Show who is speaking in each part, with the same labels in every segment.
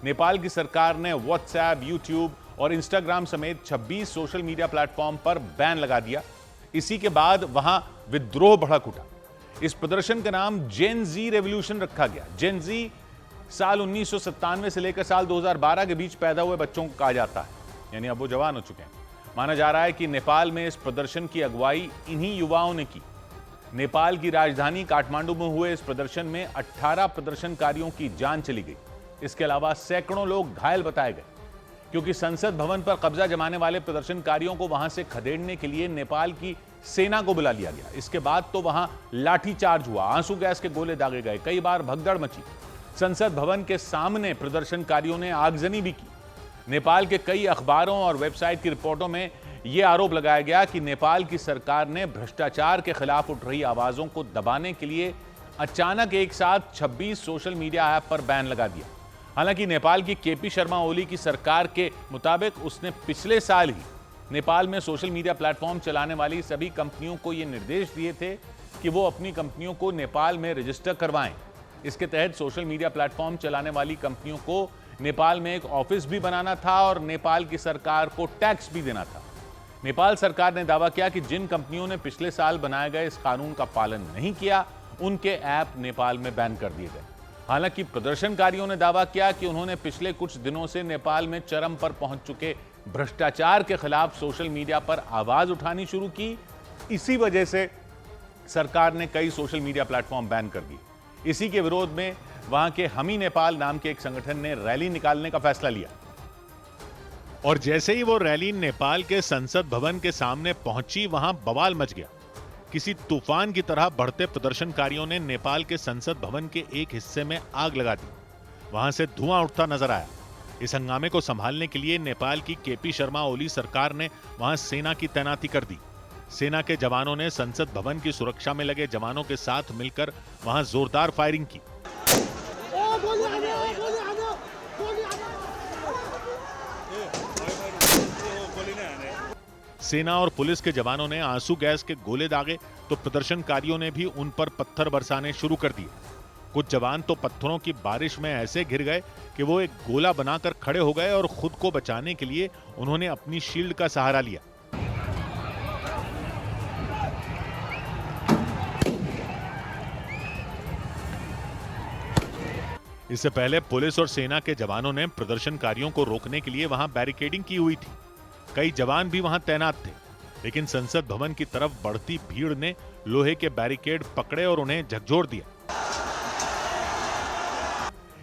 Speaker 1: नेपाल की सरकार ने व्हाट्सएप, यूट्यूब और इंस्टाग्राम समेत 26 सोशल मीडिया प्लेटफॉर्म पर बैन लगा दिया। इसी के बाद वहां विद्रोह भड़क उठा। इस प्रदर्शन का नाम जेन जी रेवोल्यूशन रखा गया। जेन जी साल 1997 से लेकर साल 2012 के बीच पैदा हुए बच्चों को कहा जाता है, यानी अब वो जवान हो चुके हैं। माना जा रहा है कि नेपाल में इस प्रदर्शन की अगुवाई इन्हीं युवाओं ने की। नेपाल की राजधानी काठमांडू में हुए इस प्रदर्शन में 18 प्रदर्शनकारियों की जान चली गई। इसके अलावा सैकड़ों लोग घायल बताए गए, क्योंकि संसद भवन पर कब्जा जमाने वाले प्रदर्शनकारियों को वहां से खदेड़ने के लिए नेपाल की सेना को बुला लिया गया। इसके बाद तो वहां लाठीचार्ज हुआ, आंसू गैस के गोले दागे गए, कई बार भगदड़ मची। संसद भवन के सामने प्रदर्शनकारियों ने आगजनी भी की। नेपाल के कई अखबारों और वेबसाइट की रिपोर्टों में यह आरोप लगाया गया कि नेपाल की सरकार ने भ्रष्टाचार के खिलाफ उठ रही आवाजों को दबाने के लिए अचानक एक साथ 26 सोशल मीडिया ऐप पर बैन लगा दिया। हालांकि नेपाल की केपी शर्मा ओली की सरकार के मुताबिक उसने पिछले साल ही नेपाल में सोशल मीडिया प्लेटफॉर्म चलाने वाली सभी कंपनियों को यह निर्देश दिए थे कि वो अपनी कंपनियों को नेपाल में रजिस्टर करवाएं। इसके तहत सोशल मीडिया प्लेटफॉर्म चलाने वाली कंपनियों को नेपाल में एक ऑफिस भी बनाना था और नेपाल की सरकार को टैक्स भी देना था। नेपाल सरकार ने दावा किया कि जिन कंपनियों ने पिछले साल बनाए गए इस कानून का पालन नहीं किया, उनके ऐप नेपाल में बैन कर दिए गए। हालांकि प्रदर्शनकारियों ने दावा किया कि उन्होंने पिछले कुछ दिनों से नेपाल में चरम पर पहुंच चुके भ्रष्टाचार के खिलाफ सोशल मीडिया पर आवाज उठानी शुरू की। इसी वजह से सरकार ने कई सोशल मीडिया प्लेटफॉर्म बैन कर दिए। इसी के विरोध में वहां के हम ही नेपाल नाम के एक संगठन ने रैली निकालने का फैसला लिया। और जैसे ही वो रैली नेपाल के संसद भवन के सामने पहुंची, वहां बवाल मच गया। किसी तूफान की तरह बढ़ते प्रदर्शनकारियों ने नेपाल के संसद भवन के एक हिस्से में आग लगा दी। वहां से धुआं उठता नजर आया। इस हंगामे को संभालने के लिए नेपाल की केपी शर्मा ओली सरकार ने वहां सेना की तैनाती कर दी। सेना के जवानों ने संसद भवन की सुरक्षा में लगे जवानों के साथ मिलकर वहां जोरदार फायरिंग की। सेना और पुलिस के जवानों ने आंसू गैस के गोले दागे तो प्रदर्शनकारियों ने भी उन पर पत्थर बरसाने शुरू कर दिए। कुछ जवान तो पत्थरों की बारिश में ऐसे घिर गए कि वो एक गोला बनाकर खड़े हो गए और खुद को बचाने के लिए उन्होंने अपनी शील्ड का सहारा लिया। इससे पहले पुलिस और सेना के जवानों ने प्रदर्शनकारियों को रोकने के लिए वहां बैरिकेडिंग की हुई थी। कई जवान भी वहां तैनात थे, लेकिन संसद भवन की तरफ बढ़ती भीड़ ने लोहे के बैरिकेड पकड़े और उन्हें झकझोर दिया।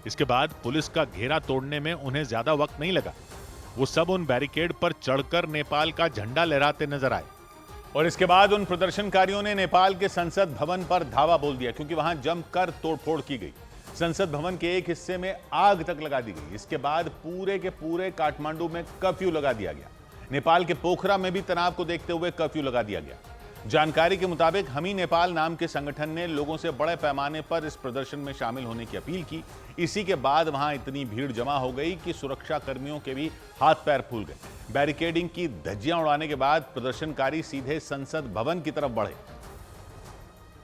Speaker 1: इसके बाद पुलिस का घेरा तोड़ने में उन्हें ज्यादा वक्त नहीं लगा। वो सब उन बैरिकेड पर चढ़कर नेपाल का झंडा लहराते नजर आए। और इसके बाद उन प्रदर्शनकारियों ने नेपाल के संसद भवन पर धावा बोल दिया, क्योंकि वहां जमकर तोड़फोड़ की गई। संसद भवन के एक हिस्से में आग तक लगा दी गई। इसके बाद पूरे के पूरे काठमांडू में कर्फ्यू लगा दिया गया। नेपाल के पोखरा में भी तनाव को देखते हुए कर्फ्यू लगा दिया गया। जानकारी के मुताबिक हम ही नेपाल नाम के संगठन ने लोगों से बड़े पैमाने पर इस प्रदर्शन में शामिल होने की अपील की। इसी के बाद वहां इतनी भीड़ जमा हो गई कि सुरक्षा कर्मियों के भी हाथ पैर फूल गए। बैरिकेडिंग की धज्जियां उड़ाने के बाद प्रदर्शनकारी सीधे संसद भवन की तरफ बढ़े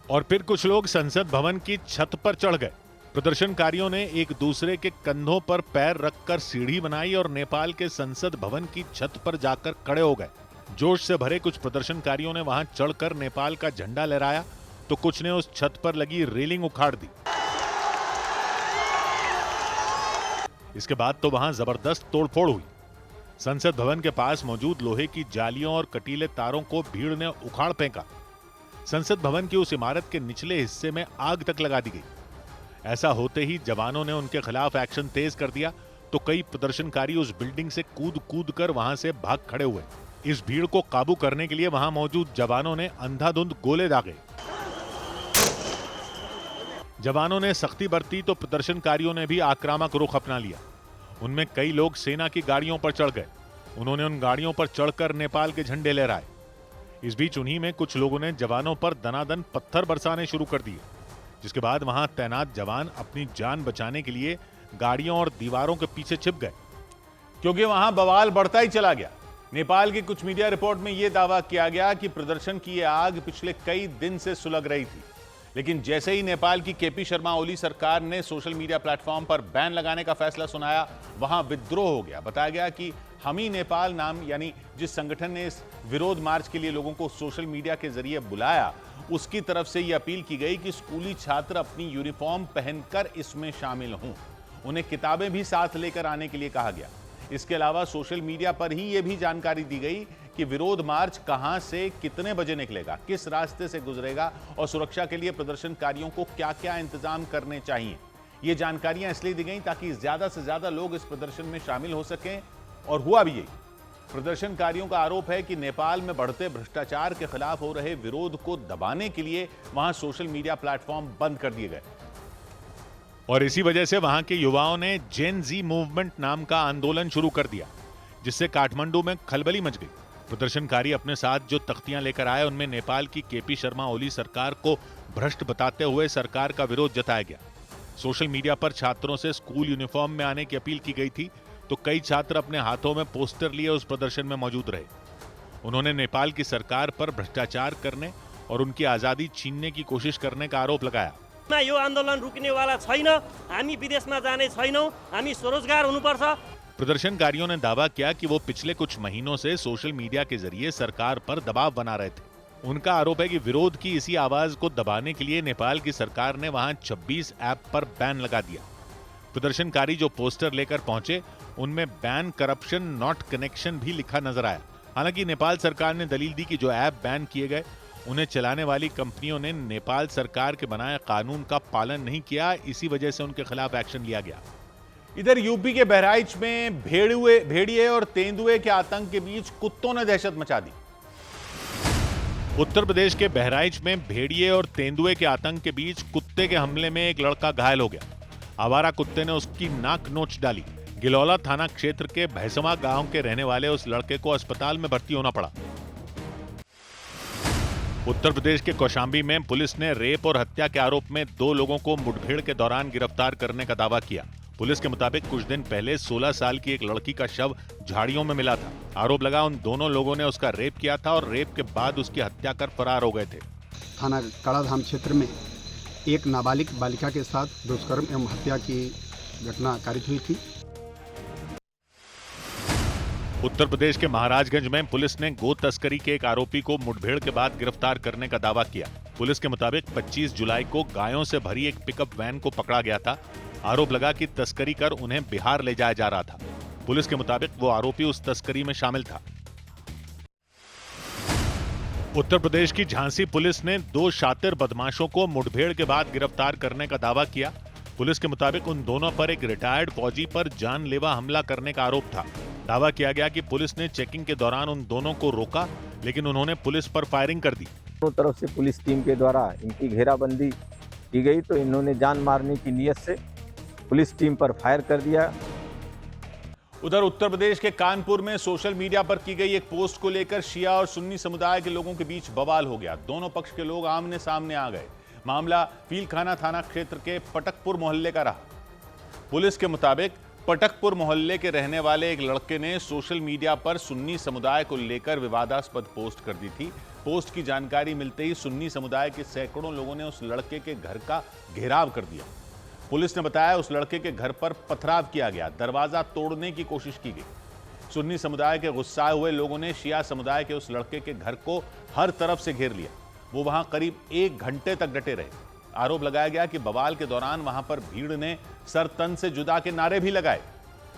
Speaker 1: और फिर कुछ लोग संसद भवन की छत पर चढ़ गए। प्रदर्शनकारियों ने एक दूसरे के कंधों पर पैर रखकर सीढ़ी बनाई और नेपाल के संसद भवन की छत पर जाकर खड़े हो गए। जोश से भरे कुछ प्रदर्शनकारियों ने वहां चढ़कर नेपाल का झंडा लहराया तो कुछ ने उस छत पर लगी रेलिंग उखाड़ दी। इसके बाद तो वहां जबरदस्त तोड़फोड़ हुई। संसद भवन के पास मौजूद लोहे की जालियों और कटीले तारों को भीड़ ने उखाड़ फेंका। संसद भवन की उस इमारत के निचले हिस्से में आग तक लगा दी गई। ऐसा होते ही जवानों ने उनके खिलाफ एक्शन तेज कर दिया तो कई प्रदर्शनकारी उस बिल्डिंग से कूद कूद कर वहां से भाग खड़े हुए। इस भीड़ को काबू करने के लिए वहां मौजूद जवानों ने अंधाधुंध गोले दागे। जवानों ने सख्ती बरती तो प्रदर्शनकारियों ने भी आक्रामक रुख अपना लिया। उनमें कई लोग सेना की गाड़ियों पर चढ़ गए। उन्होंने उन गाड़ियों पर चढ़कर नेपाल के झंडे लहराए। इस बीच उन्हीं में कुछ लोगों ने जवानों पर दनादन पत्थर बरसाने शुरू कर दिए, जिसके बाद वहां तैनात जवान अपनी जान बचाने के लिए गाड़ियों और दीवारों के पीछे छिप गए, क्योंकि वहां बवाल बढ़ता ही चला गया। नेपाल की कुछ मीडिया रिपोर्ट में यह दावा किया गया कि प्रदर्शन की यह आग पिछले कई दिन से सुलग रही थी, लेकिन जैसे ही नेपाल की केपी शर्मा ओली सरकार ने सोशल मीडिया प्लेटफॉर्म पर बैन लगाने का फैसला सुनाया, वहां विद्रोह हो गया। बताया गया कि हम ही नेपाल नाम यानी जिस संगठन ने इस विरोध मार्च के लिए लोगों को सोशल मीडिया के जरिए बुलाया, उसकी तरफ से यह अपील की गई कि स्कूली छात्र अपनी यूनिफॉर्म पहनकर इसमें शामिल हों। उन्हें किताबें भी साथ लेकर आने के लिए कहा गया। इसके अलावा सोशल मीडिया पर ही यह भी जानकारी दी गई कि विरोध मार्च कहां से कितने बजे निकलेगा, किस रास्ते से गुजरेगा और सुरक्षा के लिए प्रदर्शनकारियों को क्या-क्या इंतजाम करने चाहिए। ये जानकारियां इसलिए दी गई ताकि ज्यादा से ज्यादा लोग इस प्रदर्शन में शामिल हो सकें, और हुआ भी यही। प्रदर्शनकारियों का आरोप है कि नेपाल में बढ़ते भ्रष्टाचार के खिलाफ हो रहे विरोध को दबाने के लिए वहां सोशल मीडिया प्लेटफॉर्म बंद कर दिए गए, और इसी वजह से वहां के युवाओं ने जेन जी मूवमेंट नाम का आंदोलन शुरू कर दिया, जिससे काठमांडू में खलबली मच गई। प्रदर्शनकारी अपने साथ जो तख्तियां लेकर आए, उनमें नेपाल की केपी शर्मा ओली सरकार को भ्रष्ट बताते हुए सरकार का विरोध जताया गया। सोशल मीडिया पर छात्रों से स्कूल यूनिफॉर्म में आने की अपील की गई थी, तो कई छात्र अपने हाथों में पोस्टर लिए उस प्रदर्शन में मौजूद रहे। उन्होंने नेपाल की सरकार पर भ्रष्टाचार करने और उनकी आजादी छीनने की कोशिश करने का आरोप लगाया।
Speaker 2: यो आन्दोलन रुक्नेवाला छैन, हामी विदेशमा जाने छैनौं, हामी स्वरोजगार हुनुपर्छ।
Speaker 1: प्रदर्शनकारियों ने दावा किया कि वो पिछले कुछ महीनों से सोशल मीडिया के जरिए सरकार पर दबाव बना रहे थे। उनका आरोप है कि विरोध की इसी आवाज को दबाने के लिए नेपाल की सरकार ने वहां 26 ऐप पर बैन लगा दिया। प्रदर्शनकारी जो पोस्टर लेकर पहुंचे, उनमें बैन करप्शन नॉट कनेक्शन भी लिखा नजर आया। हालांकि नेपाल सरकार ने दलील दी कि जो ऐप बैन किए गए, उन्हें चलाने वाली कंपनियों ने नेपाल सरकार के बनाए कानून का पालन नहीं किया, इसी वजह से उनके खिलाफ एक्शन लिया गया। इधर यूपी के बहराइच में भेड़िए और तेंदुए के आतंक के बीच कुत्तों ने दहशत मचा दी। उत्तर प्रदेश के बहराइच में भेड़िए और तेंदुए के आतंक के बीच कुत्ते के हमले में एक लड़का घायल हो गया। आवारा कुत्ते ने उसकी नाक नोच डाली। गिलौला थाना क्षेत्र के भैसमा गांव के रहने वाले उस लड़के को अस्पताल में भर्ती होना पड़ा। उत्तर प्रदेश के कौशाम्बी में पुलिस ने रेप और हत्या के आरोप में 2 लोगों को मुठभेड़ के दौरान गिरफ्तार करने का दावा किया। पुलिस के मुताबिक कुछ दिन पहले 16 साल की एक लड़की का शव झाड़ियों में मिला था। आरोप लगा उन दोनों लोगों ने उसका रेप किया था और रेप के बाद उसकी हत्या कर फरार हो गए थे।
Speaker 3: थाना कड़ाधाम क्षेत्र में एक नाबालिग बालिका के साथ दुष्कर्म एवं हत्या की घटना कारित हुई थी।
Speaker 1: उत्तर प्रदेश के महाराजगंज में पुलिस ने गो तस्करी के एक आरोपी को मुठभेड़ के बाद गिरफ्तार करने का दावा किया। पुलिस के मुताबिक 25 जुलाई को गायों से भरी एक पिकअप वैन को पकड़ा गया था। आरोप लगा कि तस्करी कर उन्हें बिहार ले जाया जा रहा था। पुलिस के मुताबिक वो आरोपी उस तस्करी में शामिल था। उत्तर प्रदेश की झांसी पुलिस ने 2 शातिर बदमाशों को मुठभेड़ के बाद गिरफ्तार करने का दावा किया। पुलिस के मुताबिक उन दोनों पर एक रिटायर्ड फौजी पर जानलेवा हमला करने का आरोप था। दावा किया गया कि पुलिस ने चेकिंग के दौरान उन दोनों को रोका, लेकिन उन्होंने पुलिस पर फायरिंग कर दी।
Speaker 4: दोनों तरफ से पुलिस टीम के द्वारा इनकी घेराबंदी की गई, तो इन्होंने जान मारने की नीयत से पुलिस टीम पर फायर कर दिया।
Speaker 1: उधर उत्तर प्रदेश के कानपुर में सोशल मीडिया पर की गई एक पोस्ट को लेकर शिया और सुन्नी समुदाय के लोगों के बीच बवाल हो गया। दोनों पक्ष के लोग आमने सामने आ गए। मामला फीलखाना थाना क्षेत्र के पटकपुर मोहल्ले का रहा। पुलिस के मुताबिक पटकपुर मोहल्ले के रहने वाले एक लड़के ने सोशल मीडिया पर सुन्नी समुदाय को लेकर विवादास्पद पोस्ट कर दी थी। पोस्ट की जानकारी मिलते ही सुन्नी समुदाय के सैकड़ों लोगों ने उस लड़के के घर का घेराव कर दिया। पुलिस ने बताया उस लड़के के घर पर पथराव किया गया, दरवाजा तोड़ने की कोशिश की गई। सुन्नी समुदाय के गुस्साए हुए लोगों ने शिया समुदाय के उस लड़के के घर को हर तरफ से घेर लिया। वो वहां करीब 1 घंटे तक डटे रहे। आरोप लगाया गया कि बवाल के दौरान वहां पर भीड़ ने सर तन से जुदा के नारे भी लगाए।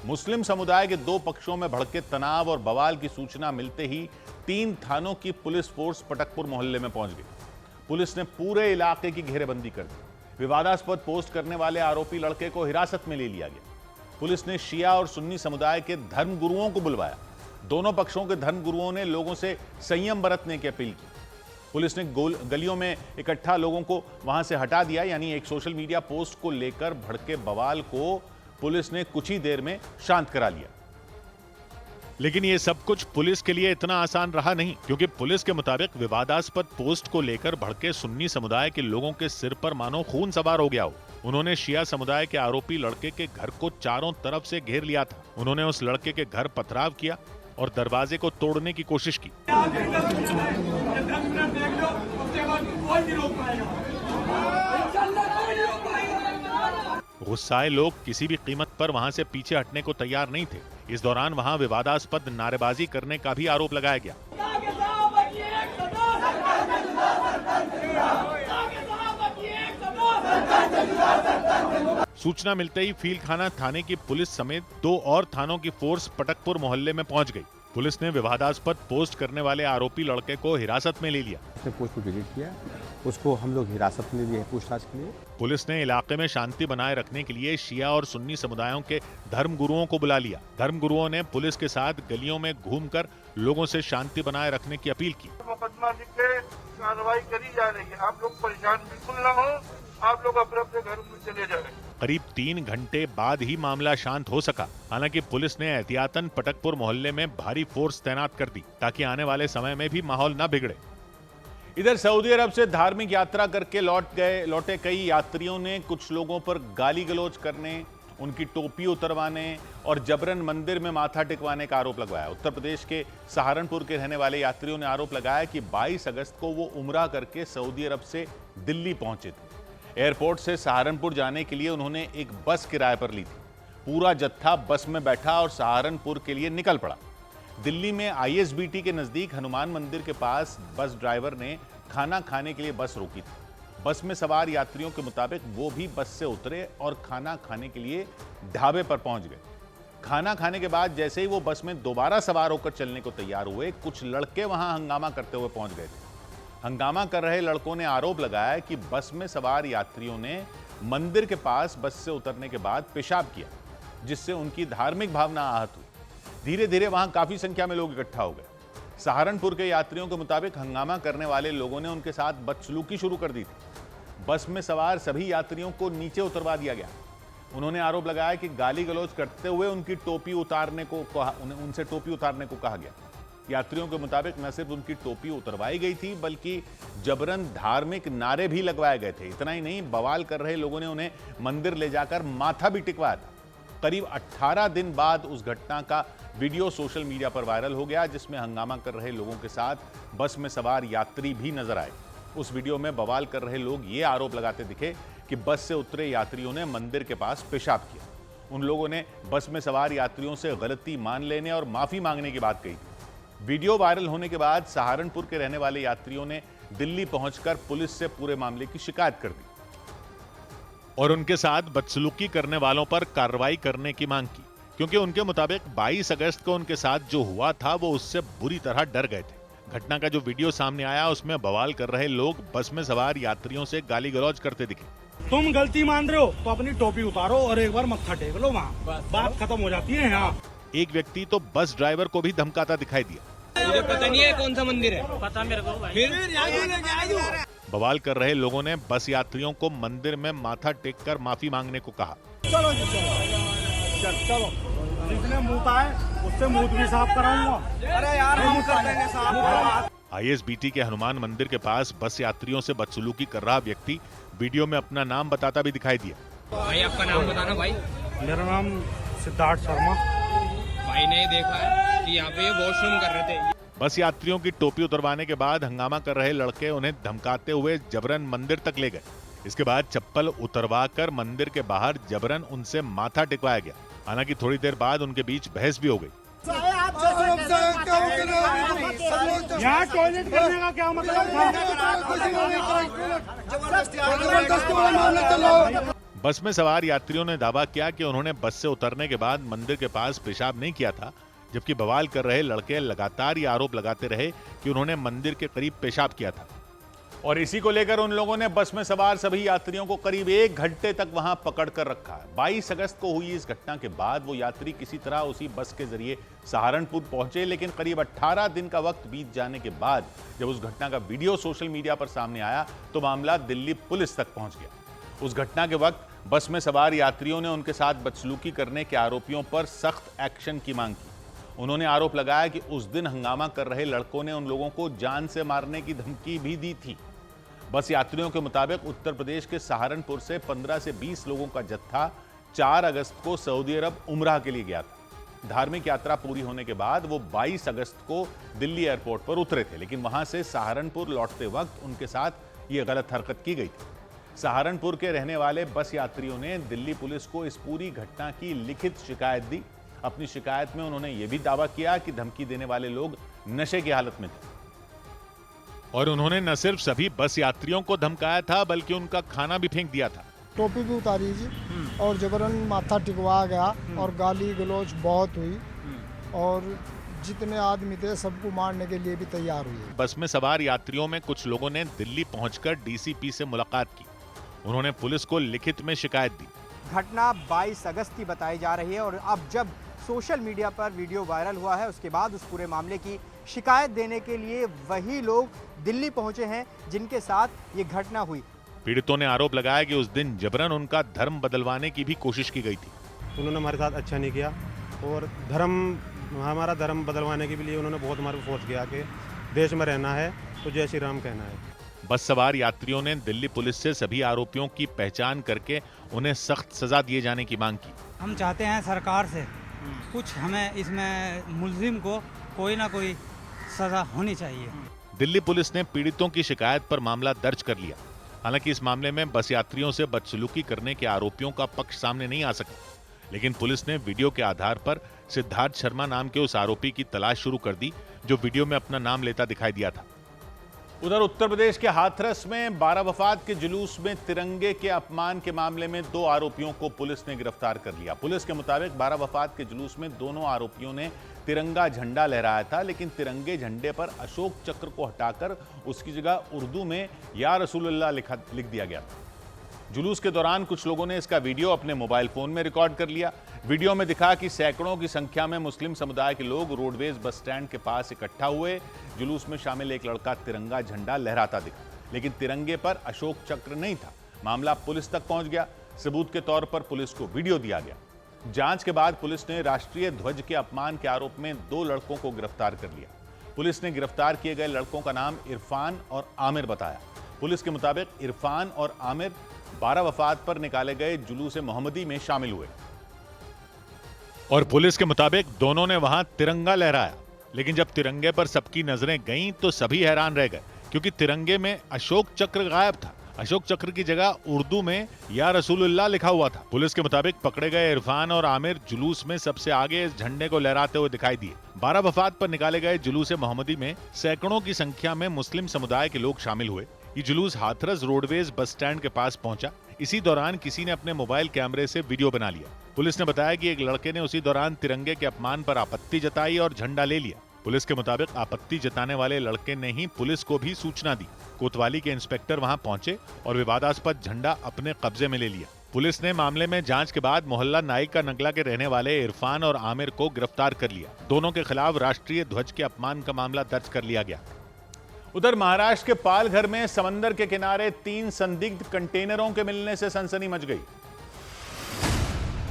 Speaker 1: मुस्लिम समुदाय के 2 पक्षों में भड़के तनाव और बवाल की सूचना मिलते ही 3 थानों की पुलिस फोर्स पटकपुर मोहल्ले में पहुंच गई। पुलिस ने पूरे इलाके की घेरेबंदी कर दी। विवादास्पद पोस्ट करने वाले आरोपी लड़के को हिरासत में ले लिया गया। पुलिस ने शिया और सुन्नी समुदाय के धर्मगुरुओं को बुलवाया। दोनों पक्षों के धर्मगुरुओं ने लोगों से संयम बरतने की अपील की। पुलिस ने गलियों में इकट्ठा लोगों को वहां से हटा दिया। यानी एक सोशल मीडिया पोस्ट को लेकर भड़के बवाल को पुलिस ने कुछ ही देर में शांत करा लिया। लेकिन ये सब कुछ पुलिस के लिए इतना आसान रहा नहीं, क्योंकि पुलिस के मुताबिक विवादास्पद पोस्ट को लेकर भड़के सुन्नी समुदाय के लोगों के सिर पर मानो खून सवार हो गया हो। उन्होंने शिया समुदाय के आरोपी लड़के के घर को चारों तरफ से घेर लिया था। उन्होंने उस लड़के के घर पथराव किया और दरवाजे को तोड़ने की कोशिश की। गुस्साए लोग किसी भी कीमत पर वहां से पीछे हटने को तैयार नहीं थे। इस दौरान वहां विवादास्पद नारेबाजी करने का भी आरोप लगाया गया। सूचना मिलते ही फीलखाना थाने की पुलिस समेत 2 और थानों की फोर्स पटकपुर मोहल्ले में पहुंच गई। पुलिस ने विवादास्पद पोस्ट करने वाले आरोपी लड़के को हिरासत में ले लिया।
Speaker 5: उसने पोस्ट को डिलीट किया, उसको हम लोग हिरासत में लिए पूछताछ के लिए।
Speaker 1: पुलिस ने इलाके में शांति बनाए रखने के लिए शिया और सुन्नी समुदायों के धर्मगुरुओं को बुला लिया। धर्मगुरुओं ने पुलिस के साथ गलियों में घूमकर लोगों से शांति बनाए रखने की अपील की।
Speaker 6: मुकदमा लिख के कार्रवाई करी जा रही है, आप लोग परेशान बिल्कुल न हो, आप लोग अपने अपने घरों में चले जाएं।
Speaker 1: करीब 3 घंटे बाद ही मामला शांत हो सका। हालांकि पुलिस ने एहतियातन पटकपुर मोहल्ले में भारी फोर्स तैनात कर दी ताकि आने वाले समय में भी माहौल न बिगड़े। इधर सऊदी अरब से धार्मिक यात्रा करके लौटे कई यात्रियों ने कुछ लोगों पर गाली गलौज करने, उनकी टोपी उतरवाने और जबरन मंदिर में माथा टिकवाने का आरोप लगवाया। उत्तर प्रदेश के सहारनपुर के रहने वाले यात्रियों ने आरोप लगाया कि 22 अगस्त को वो उम्रा करके सऊदी अरब से दिल्ली पहुंचे थे। एयरपोर्ट से सहारनपुर जाने के लिए उन्होंने एक बस किराए पर ली थी। पूरा जत्था बस में बैठा और सहारनपुर के लिए निकल पड़ा। दिल्ली में ISBT के नजदीक हनुमान मंदिर के पास बस ड्राइवर ने खाना खाने के लिए बस रोकी थी। बस में सवार यात्रियों के मुताबिक वो भी बस से उतरे और खाना खाने के लिए ढाबे पर पहुंच गए। खाना खाने के बाद जैसे ही वो बस में दोबारा सवार होकर चलने को तैयार हुए, कुछ लड़के वहां हंगामा करते हुए पहुंच गए थे। हंगामा कर रहे लड़कों ने आरोप लगाया कि बस में सवार यात्रियों ने मंदिर के पास बस से उतरने के बाद पेशाब किया, जिससे उनकी धार्मिक भावना आहत हुई। धीरे धीरे वहां काफी संख्या में लोग इकट्ठा हो गए। सहारनपुर के यात्रियों के मुताबिक हंगामा करने वाले लोगों ने उनके साथ बदसलूकी शुरू कर दी थी। बस में सवार सभी यात्रियों को नीचे उतरवा दिया गया। उन्होंने आरोप लगाया कि गाली गलौज करते हुए उनसे टोपी उतारने को कहा गया। यात्रियों के मुताबिक न सिर्फ उनकी टोपी उतरवाई गई थी, बल्कि जबरन धार्मिक नारे भी लगवाए गए थे। इतना ही नहीं, बवाल कर रहे लोगों ने उन्हें मंदिर ले जाकर माथा भी टिकवाया था। करीब 18 दिन बाद उस घटना का वीडियो सोशल मीडिया पर वायरल हो गया, जिसमें हंगामा कर रहे लोगों के साथ बस में सवार यात्री भी नजर आए। उस वीडियो में बवाल कर रहे लोग ये आरोप लगाते दिखे कि बस से उतरे यात्रियों ने मंदिर के पास पेशाब किया। उन लोगों ने बस में सवार यात्रियों से गलती मान लेने और माफी मांगने की बात कही थी। वीडियो वायरल होने के बाद सहारनपुर के रहने वाले यात्रियों ने दिल्ली पहुंचकर पुलिस से पूरे मामले की शिकायत कर दी और उनके साथ बदसलूकी करने वालों पर कार्रवाई करने की मांग की, क्योंकि उनके मुताबिक 22 अगस्त को उनके साथ जो हुआ था वो उससे बुरी तरह डर गए थे। घटना का जो वीडियो सामने आया उसमें बवाल कर रहे लोग बस में सवार यात्रियों से गाली गलौज करते दिखे।
Speaker 7: तुम गलती मान रहे हो तो अपनी टोपी उतारो और एक बार मत्था टेक लो, वहाँ बात खत्म हो जाती है। यहाँ
Speaker 1: एक व्यक्ति तो बस ड्राइवर को भी धमकाता दिखाई दिया।
Speaker 8: मुझे पता नहीं है कौन सा मंदिर है,
Speaker 2: पता मेरे को भाई।
Speaker 8: फिर
Speaker 1: बवाल कर रहे लोगों ने बस यात्रियों को मंदिर में माथा टेककर माफी मांगने को कहा।
Speaker 7: चलो चलो, जिसने मुंह पाए उससे मुंह भी साफ कराऊंगा। अरे यार हम कर देंगे साफ।
Speaker 1: ISBT के हनुमान मंदिर के पास बस यात्रियों से बदसलूकी कर रहा व्यक्ति वीडियो में अपना नाम बताता भी दिखाई दिया।
Speaker 8: भाई आपका नाम बताना भाई।
Speaker 7: मेरा नाम सिद्धार्थ शर्मा।
Speaker 8: भाई ने देखा है कि यहाँ पे ये वॉशरूम कर रहे थे।
Speaker 1: बस यात्रियों की टोपी उतरवाने के बाद हंगामा कर रहे लड़के उन्हें धमकाते हुए जबरन मंदिर तक ले गए। इसके बाद चप्पल उतरवाकर मंदिर के बाहर जबरन उनसे माथा टिकवाया गया। हालांकि थोड़ी देर बाद उनके बीच बहस भी हो गई।
Speaker 7: यहाँ टॉयलेट करने का क्या मतलब था?
Speaker 1: बस में सवार यात्रियों ने दावा किया कि उन्होंने बस से उतरने के बाद मंदिर के पास पेशाब नहीं किया था, जबकि बवाल कर रहे लड़के लगातार ये आरोप लगाते रहे कि उन्होंने मंदिर के करीब पेशाब किया था। और इसी को लेकर उन लोगों ने बस में सवार सभी यात्रियों को करीब 1 घंटे तक वहां पकड़ कर रखा। 22 अगस्त को हुई इस घटना के बाद वो यात्री किसी तरह उसी बस के जरिए सहारनपुर पहुंचे, लेकिन करीब 18 दिन का वक्त बीत जाने के बाद जब उस घटना का वीडियो सोशल मीडिया पर सामने आया तो मामला दिल्ली पुलिस तक पहुंच गया। उस घटना के वक्त बस में सवार यात्रियों ने उनके साथ बदसलूकी करने के आरोपियों पर सख्त एक्शन की मांग की। उन्होंने आरोप लगाया कि उस दिन हंगामा कर रहे लड़कों ने उन लोगों को जान से मारने की धमकी भी दी थी। बस यात्रियों के मुताबिक उत्तर प्रदेश के सहारनपुर से 15 से 20 लोगों का जत्था 4 अगस्त को सऊदी अरब उम्रा के लिए गया था। धार्मिक यात्रा पूरी होने के बाद वो 22 अगस्त को दिल्ली एयरपोर्ट पर उतरे थे, लेकिन वहां से सहारनपुर लौटते वक्त उनके साथ ये गलत हरकत की गई थी। सहारनपुर के रहने वाले बस यात्रियों ने दिल्ली पुलिस को इस पूरी घटना की लिखित शिकायत दी। अपनी शिकायत में उन्होंने यह भी दावा किया कि धमकी देने वाले लोग नशे की हालत में थे और उन्होंने न सिर्फ सभी बस यात्रियों को धमकाया था बल्कि उनका खाना भी फेंक दिया था।
Speaker 9: टोपी भी उतारी जी और जबरन माथा टिकवा गया और गाली गलौज बहुत हुई और जितने आदमी थे सबको मारने के लिए भी तैयार हुए।
Speaker 1: बस में सवार यात्रियों में कुछ लोगों ने दिल्ली पहुंचकर डीसीपी से मुलाकात की। उन्होंने पुलिस को लिखित में शिकायत दी।
Speaker 10: घटना 22 अगस्त की बताई जा रही है और अब जब सोशल मीडिया पर वीडियो वायरल हुआ है उसके बाद उस पूरे मामले की शिकायत देने के लिए वही लोग दिल्ली पहुंचे हैं जिनके साथ ये घटना हुई।
Speaker 1: पीड़ितों ने आरोप लगाया कि उस दिन जबरन उनका धर्म बदलवाने की भी कोशिश की गई थी।
Speaker 5: उन्होंने हमारे साथ अच्छा नहीं किया और हमारा धर्म बदलवाने के लिए उन्होंने बहुत हमारे फोर्स किया कि देश में रहना है तो जय श्री राम कहना है।
Speaker 1: बस सवार यात्रियों ने दिल्ली पुलिस से सभी आरोपियों की पहचान करके उन्हें सख्त सजा दिए जाने की मांग की।
Speaker 11: हम चाहते हैं सरकार से कुछ हमें इसमें मुलजिम को कोई ना कोई सजा होनी चाहिए।
Speaker 1: दिल्ली पुलिस ने पीड़ितों की शिकायत पर मामला दर्ज कर लिया। हालांकि इस मामले में बस यात्रियों से बदसलूकी करने के आरोपियों का पक्ष सामने नहीं आ सका, लेकिन पुलिस ने वीडियो के आधार पर सिद्धार्थ शर्मा नाम के उस आरोपी की तलाश शुरू कर दी जो वीडियो में अपना नाम लेता दिखाई दिया था। उधर उत्तर प्रदेश के हाथरस में 12 वफात के जुलूस में तिरंगे के अपमान के मामले में 2 आरोपियों को पुलिस ने गिरफ्तार कर लिया। पुलिस के मुताबिक 12 वफात के जुलूस में दोनों आरोपियों ने तिरंगा झंडा लहराया था, लेकिन तिरंगे झंडे पर अशोक चक्र को हटाकर उसकी जगह उर्दू में या रसूलुल्लाह लिख दिया गया था। जुलूस के दौरान कुछ लोगों ने इसका वीडियो अपने मोबाइल फोन में रिकॉर्ड कर लिया। वीडियो में दिखा कि सैकड़ों की संख्या में मुस्लिम समुदाय के लोग रोडवेज बस स्टैंड के पास इकट्ठा हुए। जुलूस में शामिल एक लड़का तिरंगा झंडा लहराता दिखा, लेकिन तिरंगे पर अशोक चक्र नहीं था। मामला पुलिस तक पहुंच गया। सबूत के तौर पर पुलिस को वीडियो दिया गया। जांच के बाद पुलिस ने राष्ट्रीय ध्वज के अपमान के आरोप में 2 लड़कों को गिरफ्तार कर लिया। पुलिस ने गिरफ्तार किए गए लड़कों का नाम इरफान और आमिर बताया। पुलिस के मुताबिक इरफान और आमिर 12 वफात पर निकाले गए जुलूस मोहम्मदी में शामिल हुए और पुलिस के मुताबिक दोनों ने वहां तिरंगा लहराया, लेकिन जब तिरंगे पर सबकी नजरें गईं तो सभी हैरान रह गए क्योंकि तिरंगे में अशोक चक्र गायब था। अशोक चक्र की जगह उर्दू में या रसूलुल्लाह लिखा हुआ था। पुलिस के मुताबिक पकड़े गए इरफान और आमिर जुलूस में सबसे आगे इस झंडे को लहराते हुए दिखाई दिए। 12 वफात पर निकाले गए जुलूस मोहम्मदी में सैकड़ों की संख्या में मुस्लिम समुदाय के लोग शामिल हुए। ये जुलूस हाथरस रोडवेज बस स्टैंड के पास पहुंचा। इसी दौरान किसी ने अपने मोबाइल कैमरे से वीडियो बना लिया। पुलिस ने बताया कि एक लड़के ने उसी दौरान तिरंगे के अपमान पर आपत्ति जताई और झंडा ले लिया। पुलिस के मुताबिक आपत्ति जताने वाले लड़के ने ही पुलिस को भी सूचना दी। कोतवाली के इंस्पेक्टर वहां पहुंचे और विवादास्पद झंडा अपने कब्जे में ले लिया। पुलिस ने मामले में जांच के बाद मोहल्ला नाइका नगला के रहने वाले इरफान और आमिर को गिरफ्तार कर लिया। दोनों के खिलाफ राष्ट्रीय ध्वज के अपमान का मामला दर्ज कर लिया गया। उधर महाराष्ट्र के पालघर में समंदर के किनारे 3 संदिग्ध कंटेनरों के मिलने से सनसनी मच गई।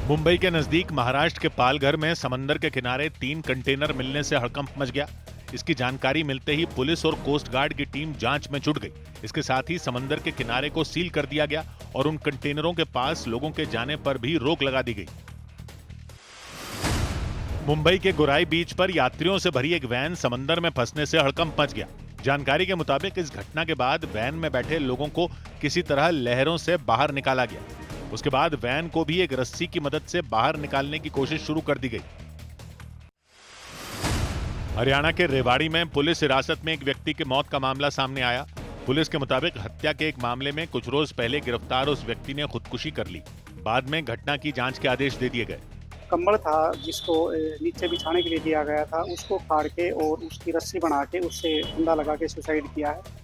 Speaker 1: मुंबई के नजदीक महाराष्ट्र के पालघर में समंदर के किनारे 3 कंटेनर मिलने से हड़कंप मच गया। इसकी जानकारी मिलते ही पुलिस और कोस्ट गार्ड की टीम जांच में जुट गई। इसके साथ ही समंदर के किनारे को सील कर दिया गया और उन कंटेनरों के पास लोगों के जाने पर भी रोक लगा दी गई। मुंबई के गोराई बीच पर यात्रियों से भरी एक वैन समंदर में फंसने से हड़कंप मच गया। जानकारी के मुताबिक इस घटना के बाद वैन में बैठे लोगों को किसी तरह लहरों से बाहर निकाला गया। उसके बाद वैन को भी एक रस्सी की मदद से बाहर निकालने की कोशिश शुरू कर दी गई। हरियाणा के रेवाड़ी में पुलिस हिरासत में एक व्यक्ति की मौत का मामला सामने आया। पुलिस के मुताबिक हत्या के एक मामले में कुछ रोज पहले गिरफ्तार उस व्यक्ति ने खुदकुशी कर ली। बाद में घटना की जांच के आदेश दे दिए गए।
Speaker 9: कंबल था जिसको नीचे बिछाने के लिए दिया गया था, उसको फाड़ के और उसकी रस्सी बना के उससे फंदा लगा के सुसाइड किया है।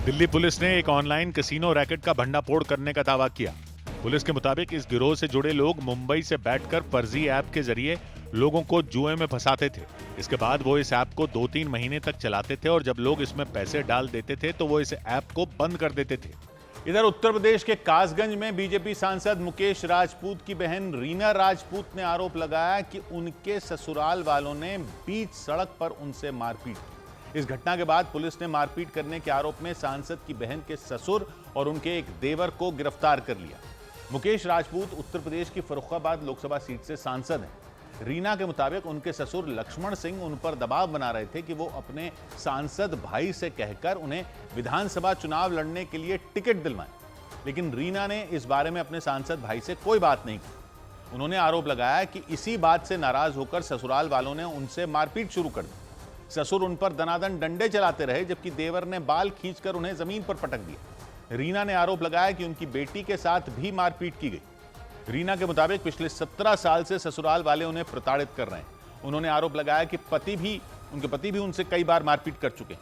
Speaker 1: दिल्ली पुलिस ने एक ऑनलाइन कैसीनो रैकेट का भंडाफोड़ करने का दावा किया। पुलिस के मुताबिक इस गिरोह से जुड़े लोग मुंबई से बैठकर फर्जी ऐप के जरिए लोगों को जुए में फंसाते थे। इसके बाद वो इस ऐप को 2-3 महीने तक चलाते थे और जब लोग इसमें पैसे डाल देते थे तो वो इस ऐप को बंद कर देते थे। इधर उत्तर प्रदेश के कासगंज में बीजेपी सांसद मुकेश राजपूत की बहन रीना राजपूत ने आरोप लगाया कि उनके ससुराल वालों ने बीच सड़क पर उनसे मारपीट की। इस घटना के बाद पुलिस ने मारपीट करने के आरोप में सांसद की बहन के ससुर और उनके एक देवर को गिरफ्तार कर लिया। मुकेश राजपूत उत्तर प्रदेश की फर्रुखाबाद लोकसभा सीट से सांसद हैं। रीना के मुताबिक उनके ससुर लक्ष्मण सिंह उन पर दबाव बना रहे थे कि वो अपने सांसद भाई से कहकर उन्हें विधानसभा चुनाव लड़ने के लिए टिकट दिलवाएं। लेकिन रीना ने इस बारे में अपने सांसद भाई से कोई बात नहीं की। उन्होंने आरोप लगाया कि इसी बात से नाराज होकर ससुराल वालों ने उनसे मारपीट शुरू कर दी। ससुर उन पर दनादन डंडे चलाते रहे, जबकि देवर ने बाल खींचकर उन्हें जमीन पर पटक दिया। रीना ने आरोप लगाया कि उनकी बेटी के साथ भी मारपीट की गई। रीना के मुताबिक पिछले 17 साल से ससुराल वाले उन्हें प्रताड़ित कर रहे हैं। उन्होंने आरोप लगाया कि उनके पति भी उनसे कई बार मारपीट कर चुके हैं।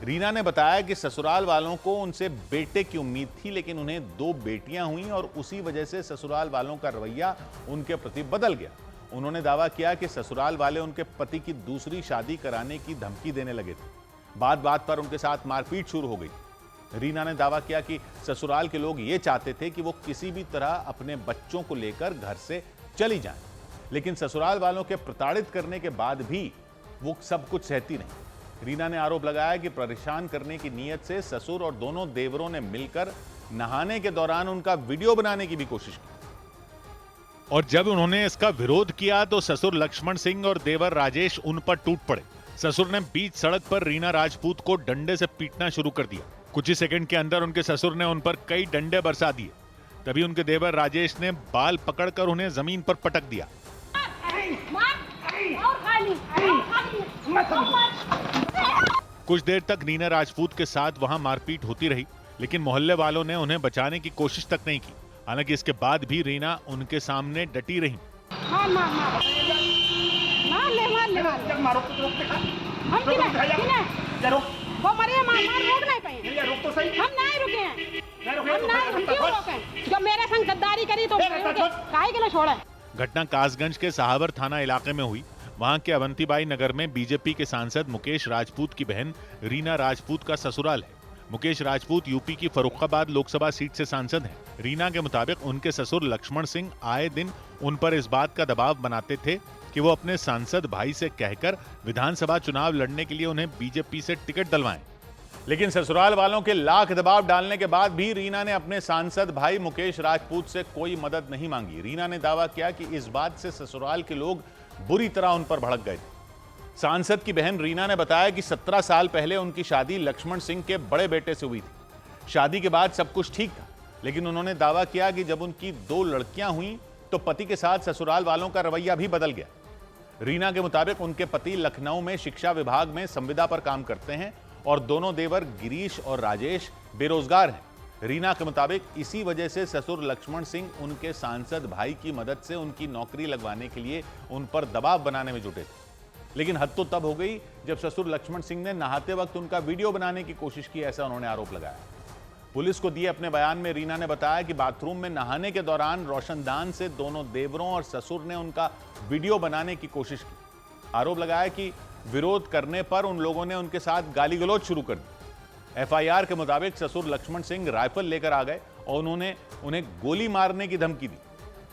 Speaker 1: रीना ने बताया कि ससुराल वालों को उनसे बेटे की उम्मीद थी, लेकिन उन्हें 2 बेटियां हुई और उसी वजह से ससुराल वालों का रवैया उनके प्रति बदल गया। उन्होंने दावा किया कि ससुराल वाले उनके पति की दूसरी शादी कराने की धमकी देने लगे थे। बात बात पर उनके साथ मारपीट शुरू हो गई। रीना ने दावा किया कि ससुराल के लोग ये चाहते थे कि वो किसी भी तरह अपने बच्चों को लेकर घर से चली जाएं, लेकिन ससुराल वालों के प्रताड़ित करने के बाद भी वो सब कुछ सहती नहीं। रीना ने आरोप लगाया कि परेशान करने की नीयत से ससुर और दोनों देवरों ने मिलकर नहाने के दौरान उनका वीडियो बनाने की भी कोशिश की। और जब उन्होंने इसका विरोध किया तो ससुर लक्ष्मण सिंह और देवर राजेश उन पर टूट पड़े। ससुर ने बीच सड़क पर रीना राजपूत को डंडे से पीटना शुरू कर दिया। कुछ ही सेकंड के अंदर उनके ससुर ने उन पर कई डंडे बरसा दिए। तभी उनके देवर राजेश ने बाल पकड़कर उन्हें जमीन पर पटक दिया। कुछ देर तक रीना राजपूत के साथ वहां मारपीट होती रही, लेकिन मोहल्ले वालों ने उन्हें बचाने की कोशिश तक नहीं की। हालांकि इसके बाद भी रीना उनके सामने डटी रही।
Speaker 12: वो मरे मार रोक नहीं पाए। रोक तो सही। हम नहीं रुके हैं। हम नहीं क्यों रोके? जो मेरे संग गद्दारी करी तो काहे के लिए छोड़ा?
Speaker 1: घटना कासगंज के सहावर थाना इलाके में हुई। वहां के अवंतीबाई नगर में बीजेपी के सांसद मुकेश राजपूत की बहन रीना राजपूत का ससुराल है। मुकेश राजपूत यूपी की फर्रुखाबाद लोकसभा सीट से सांसद हैं। रीना के मुताबिक उनके ससुर लक्ष्मण सिंह आए दिन उन पर इस बात का दबाव बनाते थे कि वो अपने सांसद भाई से कहकर विधानसभा चुनाव लड़ने के लिए उन्हें बीजेपी से टिकट दिलवाएं। लेकिन ससुराल वालों के लाख दबाव डालने के बाद भी रीना ने अपने सांसद भाई मुकेश राजपूत से कोई मदद नहीं मांगी। रीना ने दावा किया कि इस बात से ससुराल के लोग बुरी तरह उन पर भड़क गए थे। सांसद की बहन रीना ने बताया कि 17 साल पहले उनकी शादी लक्ष्मण सिंह के बड़े बेटे से हुई थी। शादी के बाद सब कुछ ठीक था, लेकिन उन्होंने दावा किया कि जब उनकी 2 लड़कियां हुई तो पति के साथ ससुराल वालों का रवैया भी बदल गया। रीना के मुताबिक उनके पति लखनऊ में शिक्षा विभाग में संविदा पर काम करते हैं और दोनों देवर गिरीश और राजेश बेरोजगार हैं। रीना के मुताबिक इसी वजह से ससुर लक्ष्मण सिंह उनके सांसद भाई की मदद से उनकी नौकरी लगवाने के लिए उन पर दबाव बनाने में जुटे थे। लेकिन हद तो तब हो गई जब ससुर लक्ष्मण सिंह ने नहाते वक्त उनका वीडियो बनाने की कोशिश की, ऐसा उन्होंने आरोप लगाया। पुलिस को दिए अपने बयान में रीना ने बताया कि बाथरूम में नहाने के दौरान रोशनदान से दोनों देवरों और ससुर ने उनका वीडियो बनाने की कोशिश की। आरोप लगाया कि विरोध करने पर उन लोगों ने उनके साथ गाली गलौज शुरू कर दी। एफआईआर के मुताबिक ससुर लक्ष्मण सिंह राइफल लेकर आ गए और उन्होंने उन्हें गोली मारने की धमकी दी।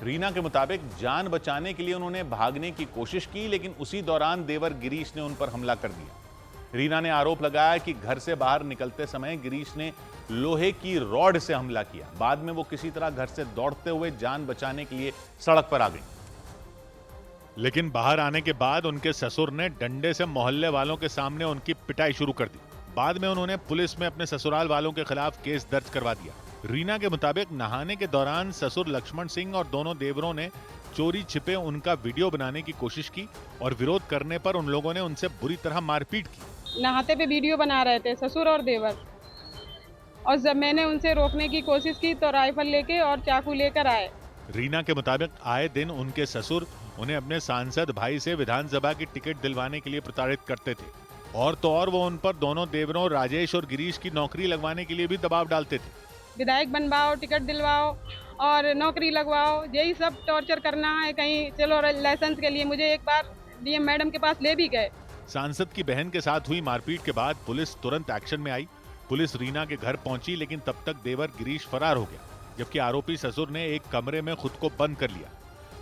Speaker 1: रीना के मुताबिक जान बचाने के लिए उन्होंने भागने की कोशिश की, लेकिन उसी दौरान देवर गिरीश ने उन पर हमला कर दिया। रीना ने आरोप लगाया कि घर से बाहर निकलते समय गिरीश ने लोहे की रॉड से हमला किया। बाद में वो किसी तरह घर से दौड़ते हुए जान बचाने के लिए सड़क पर आ गई, लेकिन बाहर आने के बाद उनके ससुर ने डंडे से मोहल्ले वालों के सामने उनकी पिटाई शुरू कर दी। बाद में उन्होंने पुलिस में अपने ससुराल वालों के खिलाफ केस दर्ज करवा दिया। रीना के मुताबिक नहाने के दौरान ससुर लक्ष्मण सिंह और दोनों देवरों ने चोरी छिपे उनका वीडियो बनाने की कोशिश की और विरोध करने पर उन लोगों ने उनसे बुरी तरह मारपीट की।
Speaker 12: नहाते पे वीडियो बना रहे थे ससुर और देवर, और जब मैंने उनसे रोकने की कोशिश की तो राइफल लेके और चाकू लेकर आए।
Speaker 1: रीना के मुताबिक आए दिन उनके ससुर उन्हें अपने सांसद भाई से विधानसभा की टिकट दिलवाने के लिए प्रताड़ित करते थे, और तो और वो उन पर दोनों देवरों राजेश और गिरीश की नौकरी लगवाने के लिए भी दबाव डालते थे।
Speaker 12: विधायक बनवाओ, टिकट दिलवाओ और नौकरी लगवाओ, यही सब टॉर्चर करना है। कहीं चलो लाइसेंस के लिए मुझे एक बार डीएम मैडम के पास ले भी गए।
Speaker 1: सांसद की बहन के साथ हुई मारपीट के बाद पुलिस तुरंत एक्शन में आई। पुलिस रीना के घर पहुंची, लेकिन तब तक देवर गिरीश फरार हो गया, जबकि आरोपी ससुर ने एक कमरे में खुद को बंद कर लिया।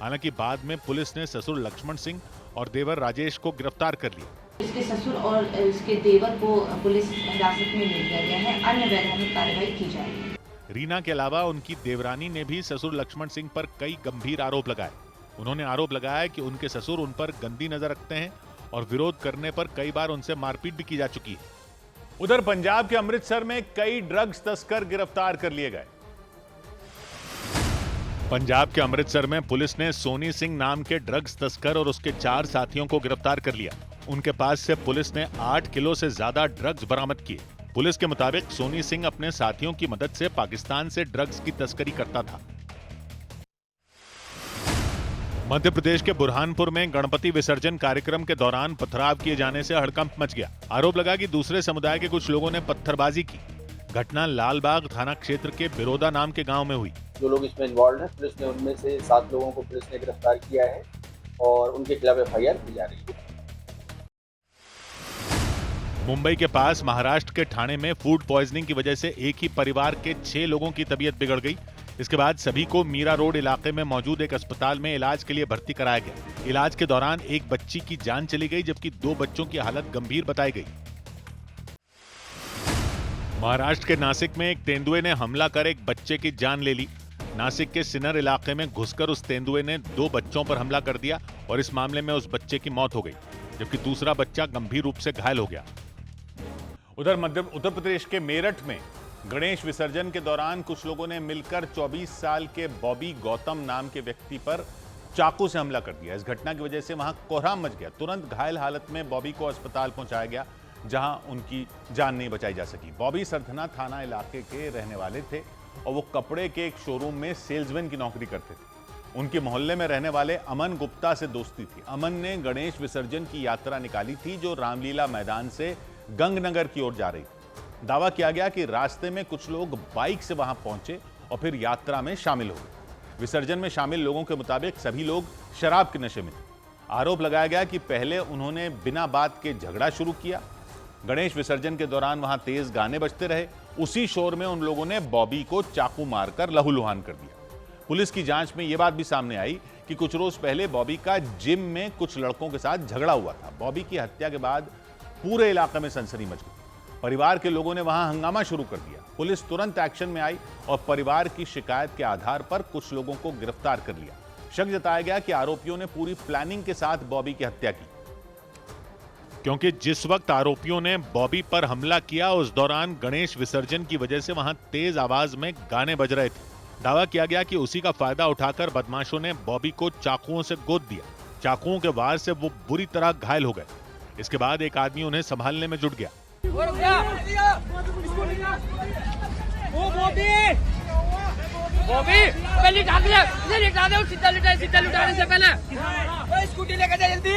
Speaker 1: हालांकि बाद में पुलिस ने ससुर लक्ष्मण सिंह और देवर राजेश को गिरफ्तार कर लिया।
Speaker 13: इसके ससुर और इसके देवर को पुलिस हिरासत में ले लिया गया है। अन्य वैधानिक कार्रवाई की जाएगी।
Speaker 1: रीना के अलावा उनकी देवरानी ने भी ससुर लक्ष्मण सिंह पर कई गंभीर आरोप लगाए। उन्होंने आरोप लगाया कि उनके ससुर उन पर गंदी नजर रखते हैं और विरोध करने पर कई बार उनसे मारपीट भी की जा चुकी है। उधर पंजाब के अमृतसर में कई ड्रग्स तस्कर गिरफ्तार कर लिए गए। पंजाब के अमृतसर में पुलिस ने सोनी सिंह नाम के ड्रग्स तस्कर और उसके 4 साथियों को गिरफ्तार कर लिया। उनके पास से पुलिस ने 8 किलो से ज्यादा ड्रग्स बरामद किए। पुलिस के मुताबिक सोनी सिंह अपने साथियों की मदद से पाकिस्तान से ड्रग्स की तस्करी करता था। मध्य प्रदेश के बुरहानपुर में गणपति विसर्जन कार्यक्रम के दौरान पथराव किए जाने से हड़कंप मच गया। आरोप लगा कि दूसरे समुदाय के कुछ लोगों ने पत्थरबाजी की। घटना लालबाग थाना क्षेत्र के बिरोदा नाम के गांव में हुई।
Speaker 14: जो लोग इसमें इन्वॉल्व हैं, पुलिस ने उनमें से 7 लोगों को पुलिस ने गिरफ्तार किया है और उनके खिलाफ FIR की जा रही है।
Speaker 1: मुंबई के पास महाराष्ट्र के ठाणे में फूड पॉइजनिंग की वजह से एक ही परिवार के 6 लोगों की तबीयत बिगड़ गई। इसके बाद सभी को मीरा रोड इलाके में मौजूद एक अस्पताल में इलाज के लिए भर्ती कराया गया। इलाज के दौरान एक बच्ची की जान चली गई जबकि 2 बच्चों की हालत गंभीर बताई गई। महाराष्ट्र के नासिक में एक तेंदुए ने हमला कर एक बच्चे की जान ले ली। नासिक के सिनर इलाके में घुसकर उस तेंदुए ने 2 बच्चों पर हमला कर दिया और इस मामले में उस बच्चे की मौत हो गई जबकि दूसरा बच्चा गंभीर रूप से घायल हो गया। उधर उत्तर प्रदेश के मेरठ में गणेश विसर्जन के दौरान कुछ लोगों ने मिलकर 24 साल के बॉबी गौतम नाम के व्यक्ति पर चाकू से हमला कर दिया। इस घटना की वजह से वहां कोहराम मच गया। तुरंत घायल हालत में बॉबी को अस्पताल पहुंचाया गया जहां उनकी जान नहीं बचाई जा सकी। बॉबी सरथना थाना इलाके के रहने वाले थे और वो कपड़े के एक शोरूम में सेल्समैन की नौकरी करते थे। उनके मोहल्ले में रहने वाले अमन गुप्ता से दोस्ती थी। अमन ने गणेश विसर्जन की यात्रा निकाली थी जो रामलीला मैदान से गंगनगर की ओर जा रही थी। दावा किया गया कि रास्ते में कुछ लोग बाइक से वहां पहुंचे और फिर यात्रा में शामिल हो गए। विसर्जन में शामिल लोगों के मुताबिक सभी लोग शराब के नशे में थे। आरोप लगाया गया कि पहले उन्होंने बिना बात के झगड़ा शुरू किया। गणेश विसर्जन के दौरान वहां तेज गाने बजते रहे। उसी शोर में उन लोगों ने बॉबी को चाकू मारकर लहूलुहान कर दिया। पुलिस की जांच में यह बात भी सामने आई कि कुछ रोज पहले बॉबी का जिम में कुछ लड़कों के साथ झगड़ा हुआ था। बॉबी की हत्या के बाद पूरे इलाके में सनसनी मच गई। परिवार के लोगों ने वहां हंगामा शुरू कर दिया। पुलिस तुरंत एक्शन में आई और परिवार की शिकायत के आधार पर कुछ लोगों को गिरफ्तार कर लिया। शक जताया गया कि आरोपियों ने पूरी प्लानिंग के साथ बॉबी की हत्या की, क्योंकि जिस वक्त आरोपियों ने बॉबी पर हमला किया उस दौरान गणेश विसर्जन की वजह से वहां तेज आवाज में गाने बज रहे थे। दावा किया गया कि उसी का फायदा उठाकर बदमाशों ने बॉबी को चाकुओं से गोद दिया। चाकुओं के वार से वो बुरी तरह घायल हो गए। इसके बाद एक आदमी उन्हें संभालने में जुट गया।
Speaker 15: स्कूटी लेकर जा जल्दी।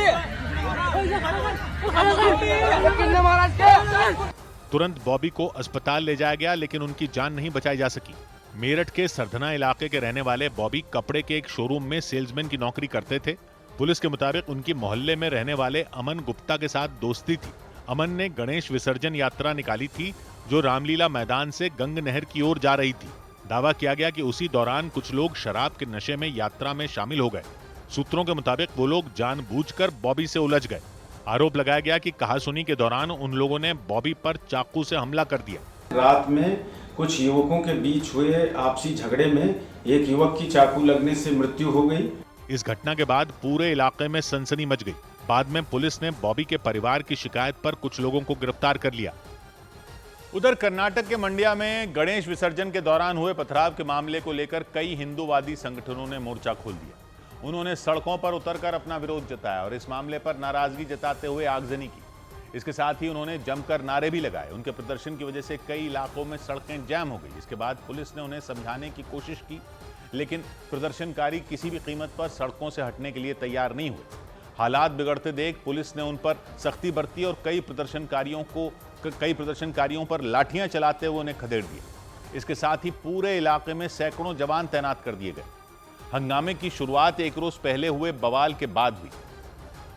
Speaker 1: तुरंत बॉबी को अस्पताल ले जाया गया लेकिन उनकी जान नहीं बचाई जा सकी। मेरठ के सरधना इलाके के रहने वाले बॉबी कपड़े के एक शोरूम में सेल्समैन की नौकरी करते थे। पुलिस के मुताबिक उनकी मोहल्ले में रहने वाले अमन गुप्ता के साथ दोस्ती थी। अमन ने गणेश विसर्जन यात्रा निकाली थी जो रामलीला मैदान से गंग नहर की ओर जा रही थी। दावा किया गया कि उसी दौरान कुछ लोग शराब के नशे में यात्रा में शामिल हो गए। सूत्रों के मुताबिक वो लोग जानबूझकर बॉबी से उलझ गए। आरोप लगाया गया कि कहासुनी के दौरान उन लोगों ने बॉबी पर चाकू से हमला कर दिया।
Speaker 16: रात में कुछ युवकों के बीच हुए आपसी झगड़े में एक युवक की चाकू लगने से मृत्यु हो गई।
Speaker 1: इस घटना के बाद पूरे इलाके में सनसनी मच गई। बाद में पुलिस ने बॉबी के परिवार की शिकायत पर कुछ लोगों को गिरफ्तार कर लिया। उधर कर्नाटक के मंड्या में गणेश विसर्जन के दौरान हुए पथराव के मामले को लेकर कई हिंदूवादी संगठनों ने मोर्चा खोल दिया। उन्होंने सड़कों पर उतरकर अपना विरोध जताया और इस मामले पर नाराजगी जताते हुए आगजनी की। इसके साथ ही उन्होंने जमकर नारे भी लगाए। उनके प्रदर्शन की वजह से कई इलाकों में सड़कें जैम हो गई। इसके बाद पुलिस ने उन्हें समझाने की कोशिश की लेकिन प्रदर्शनकारी किसी भी कीमत पर सड़कों से हटने के लिए तैयार नहीं हुए। हालात बिगड़ते देख पुलिस ने उन पर सख्ती बरती और कई प्रदर्शनकारियों पर लाठियां चलाते हुए उन्हें खदेड़ दिया। इसके साथ ही पूरे इलाके में सैकड़ों जवान तैनात कर दिए गए। हंगामे की शुरुआत एक रोज पहले हुए बवाल के बाद हुई।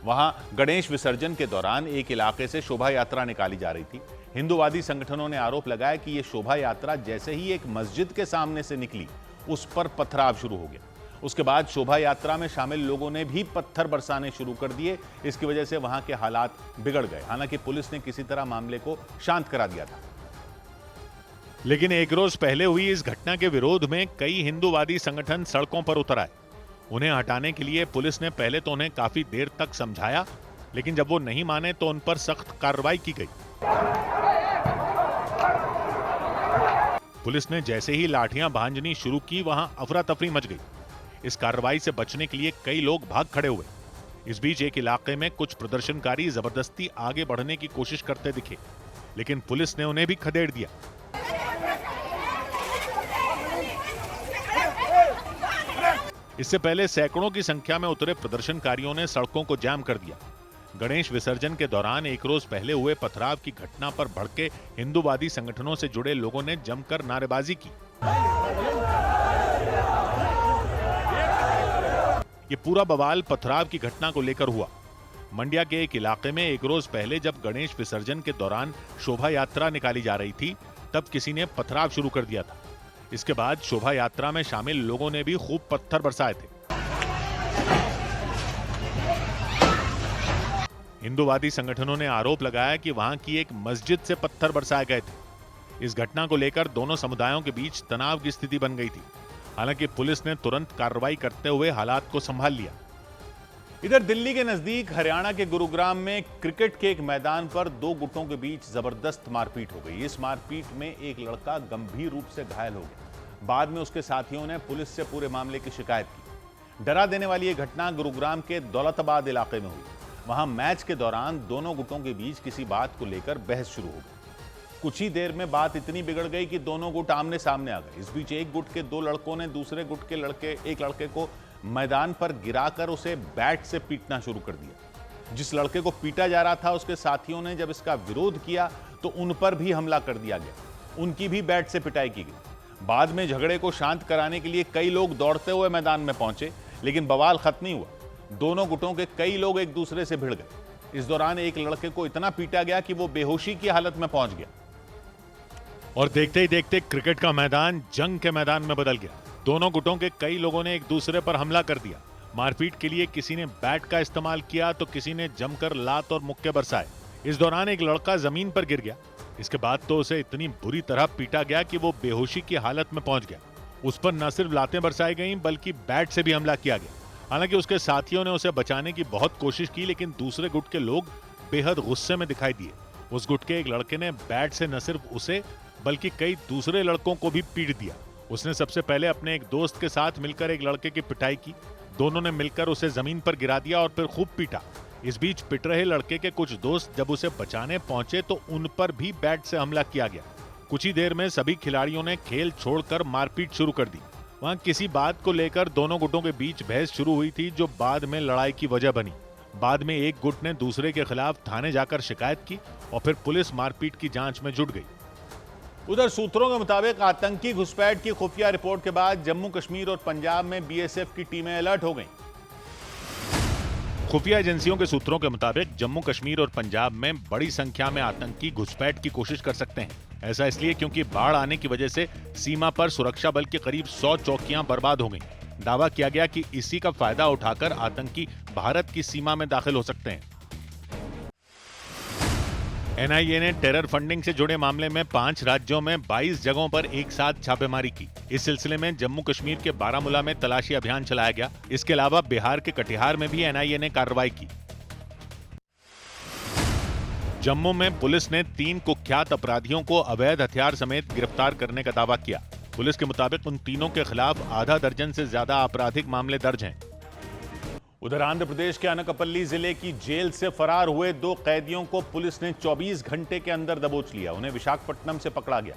Speaker 1: वहां गणेश विसर्जन के दौरान एक इलाके से शोभा यात्रा निकाली जा रही थी। हिंदूवादी संगठनों ने आरोप लगाया कि यह शोभा यात्रा जैसे ही एक मस्जिद के सामने से निकली उस पर पथराव शुरू हो गया। उसके बाद शोभा यात्रा में शामिल लोगों ने भी पत्थर बरसाने शुरू कर दिए। इसकी वजह से वहां के हालात बिगड़ गए। हालांकि पुलिस ने किसी तरह मामले को शांत करा दिया था, लेकिन एक रोज पहले हुई इस घटना के विरोध में कई हिंदूवादी संगठन सड़कों पर उतर आए। उन्हें हटाने के लिए पुलिस ने पहले तो उन्हें काफी देर तक समझाया, लेकिन जब वो नहीं माने तो उन पर सख्त कार्रवाई की गई। पुलिस ने जैसे ही लाठियां भांजनी शुरू की, वहां अफरा तफरी मच गई। इस कार्रवाई से बचने के लिए कई लोग भाग खड़े हुए। इस बीच एक इलाके में कुछ प्रदर्शनकारी जबरदस्ती आगे बढ़ने की कोशिश करते दिखे, लेकिन पुलिस ने उन्हें भी खदेड़ दिया। इससे पहले सैकड़ों की संख्या में उतरे प्रदर्शनकारियों ने सड़कों को जाम कर दिया। गणेश विसर्जन के दौरान एक रोज पहले हुए पथराव की घटना पर भड़के हिंदूवादी संगठनों से जुड़े लोगों ने जमकर नारेबाजी की। ये पूरा बवाल पथराव की घटना को लेकर हुआ। मंड्या के एक इलाके में एक रोज पहले जब गणेश विसर्जन के दौरान शोभा यात्रा निकाली जा रही थी, तब किसी ने पथराव शुरू कर दिया था। इसके बाद शोभा यात्रा में शामिल लोगों ने भी खूब पत्थर बरसाए थे। हिंदूवादी संगठनों ने आरोप लगाया कि वहां की एक मस्जिद से पत्थर बरसाए गए थे। इस घटना को लेकर दोनों समुदायों के बीच तनाव की स्थिति बन गई थी। हालांकि पुलिस ने तुरंत कार्रवाई करते हुए हालात को संभाल लिया। इधर दिल्ली के नजदीक हरियाणा के गुरुग्राम में क्रिकेट के एक मैदान पर दो गुटों के बीच जबरदस्त मारपीट हो गई। इस मारपीट में एक लड़का गंभीर रूप से घायल हो गया। बाद में उसके साथियों ने पुलिस से पूरे मामले की शिकायत की। डरा देने वाली यह घटना गुरुग्राम के दौलताबाद इलाके में हुई। वहां मैच के दौरान दोनों गुटों के बीच किसी बात को लेकर बहस शुरू हो गई। कुछ ही देर में बात इतनी बिगड़ गई कि दोनों गुट आमने सामने आ गए। इस बीच एक गुट के दो लड़कों ने दूसरे गुट के एक लड़के को मैदान पर गिराकर उसे बैट से पीटना शुरू कर दिया। जिस लड़के को पीटा जा रहा था, उसके साथियों ने जब इसका विरोध किया तो उन पर भी हमला कर दिया गया। उनकी भी बैट से पिटाई की गई। बाद में झगड़े को शांत कराने के लिए कई लोग दौड़ते हुए मैदान में पहुंचे, लेकिन बवाल खत्म नहीं हुआ। दोनों गुटों के कई लोग एक दूसरे से भिड़ गए। इस दौरान एक लड़के को इतना पीटा गया कि वो बेहोशी की हालत में पहुंच गया और देखते ही देखते क्रिकेट का मैदान जंग के मैदान में बदल गया। दोनों गुटों के कई लोगों ने एक दूसरे पर हमला कर दिया। मारपीट के लिए किसी ने बैट का इस्तेमाल किया तो किसी ने जमकर लात और मुक्के बरसाए। इस दौरान एक लड़का जमीन पर गिर गया। इसके बाद तो उसे इतनी बुरी तरह पीटा गया कि वो बेहोशी की हालत में पहुंच गया। उस पर न सिर्फ लातें बरसाई गईं, बल्कि बैट से भी हमला किया गया। हालांकि उसके साथियों ने उसे बचाने की बहुत कोशिश की, लेकिन दूसरे गुट के लोग बेहद गुस्से में दिखाई दिए। उस गुट के एक लड़के ने बैट से न सिर्फ उसे बल्कि कई दूसरे लड़कों को भी पीट दिया। उसने सबसे पहले अपने एक दोस्त के साथ मिलकर एक लड़के की पिटाई की। दोनों ने मिलकर उसे जमीन पर गिरा दिया और फिर खूब पीटा। इस बीच पिट रहे लड़के के कुछ दोस्त जब उसे बचाने पहुंचे तो उन पर भी बैट से हमला किया गया। कुछ ही देर में सभी खिलाड़ियों ने खेल छोड़कर मारपीट शुरू कर दी। वहां किसी बात को लेकर दोनों गुटों के बीच बहस शुरू हुई थी, जो बाद में लड़ाई की वजह बनी। बाद में एक गुट ने दूसरे के खिलाफ थाने जाकर शिकायत की और फिर पुलिस मारपीट की जांच में जुट गई। उधर सूत्रों के मुताबिक आतंकी घुसपैठ की खुफिया रिपोर्ट के बाद जम्मू कश्मीर और पंजाब में बीएसएफ की टीमें अलर्ट हो गईं। खुफिया एजेंसियों के सूत्रों के मुताबिक जम्मू कश्मीर और पंजाब में बड़ी संख्या में आतंकी घुसपैठ की कोशिश कर सकते हैं। ऐसा इसलिए क्योंकि बाढ़ आने की वजह से सीमा पर सुरक्षा बल की करीब 100 चौकियां बर्बाद हो गईं। दावा किया गया कि इसी का फायदा उठाकर आतंकी भारत की सीमा में दाखिल हो सकते हैं। एनआईए ने टेरर फंडिंग से जुड़े मामले में 5 राज्यों में 22 जगहों पर एक साथ छापेमारी की। इस सिलसिले में जम्मू कश्मीर के बारामूला में तलाशी अभियान चलाया गया। इसके अलावा बिहार के कटिहार में भी एनआईए ने कार्रवाई की। जम्मू में पुलिस ने 3 कुख्यात अपराधियों को अवैध हथियार समेत गिरफ्तार करने का दावा किया। पुलिस के मुताबिक उन तीनों के खिलाफ आधा दर्जन से ज्यादा आपराधिक मामले दर्ज हैं। उधर आंध्र प्रदेश के अनकापल्ली जिले की जेल से फरार हुए 2 कैदियों को पुलिस ने 24 घंटे के अंदर दबोच लिया। उन्हें विशाखापट्टनम से पकड़ा गया।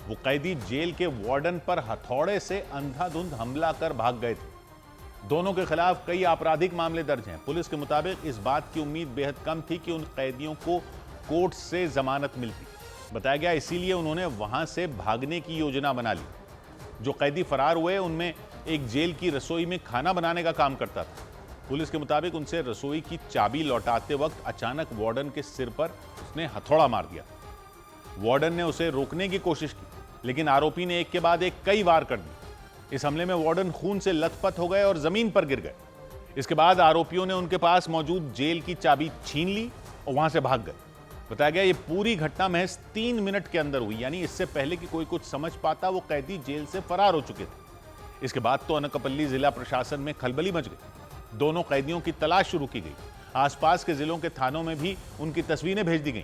Speaker 1: वो कैदी जेल के वार्डन पर हथौड़े से अंधाधुंध हमला कर भाग गए थे। दोनों के खिलाफ कई आपराधिक मामले दर्ज हैं। पुलिस के मुताबिक इस बात की उम्मीद बेहद कम थी कि उन कैदियों को कोर्ट से जमानत मिलती। बताया गया इसीलिए उन्होंने वहां से भागने की योजना बना ली। जो कैदी फरार हुए उनमें एक जेल की रसोई में खाना बनाने का काम करता था। पुलिस के मुताबिक उनसे रसोई की चाबी लौटाते वक्त अचानक वार्डन के सिर पर उसने हथौड़ा मार दिया। वार्डन ने उसे रोकने की कोशिश की, लेकिन आरोपी ने एक के बाद एक कई वार कर दिए। इस हमले में वार्डन खून से लथपथ हो गए और जमीन पर गिर गए। इसके बाद आरोपियों ने उनके पास मौजूद जेल की चाबी छीन ली और वहां से भाग गए। बताया गया ये पूरी घटना महज 3 मिनट के अंदर हुई, यानी इससे पहले कि कोई कुछ समझ पाता वो कैदी जेल से फरार हो चुके थे। इसके बाद तो अनकापल्ली जिला प्रशासन में खलबली मच गई। दोनों कैदियों की तलाश शुरू की गई। आसपास के जिलों के थानों में भी उनकी तस्वीरें भेज दी गईं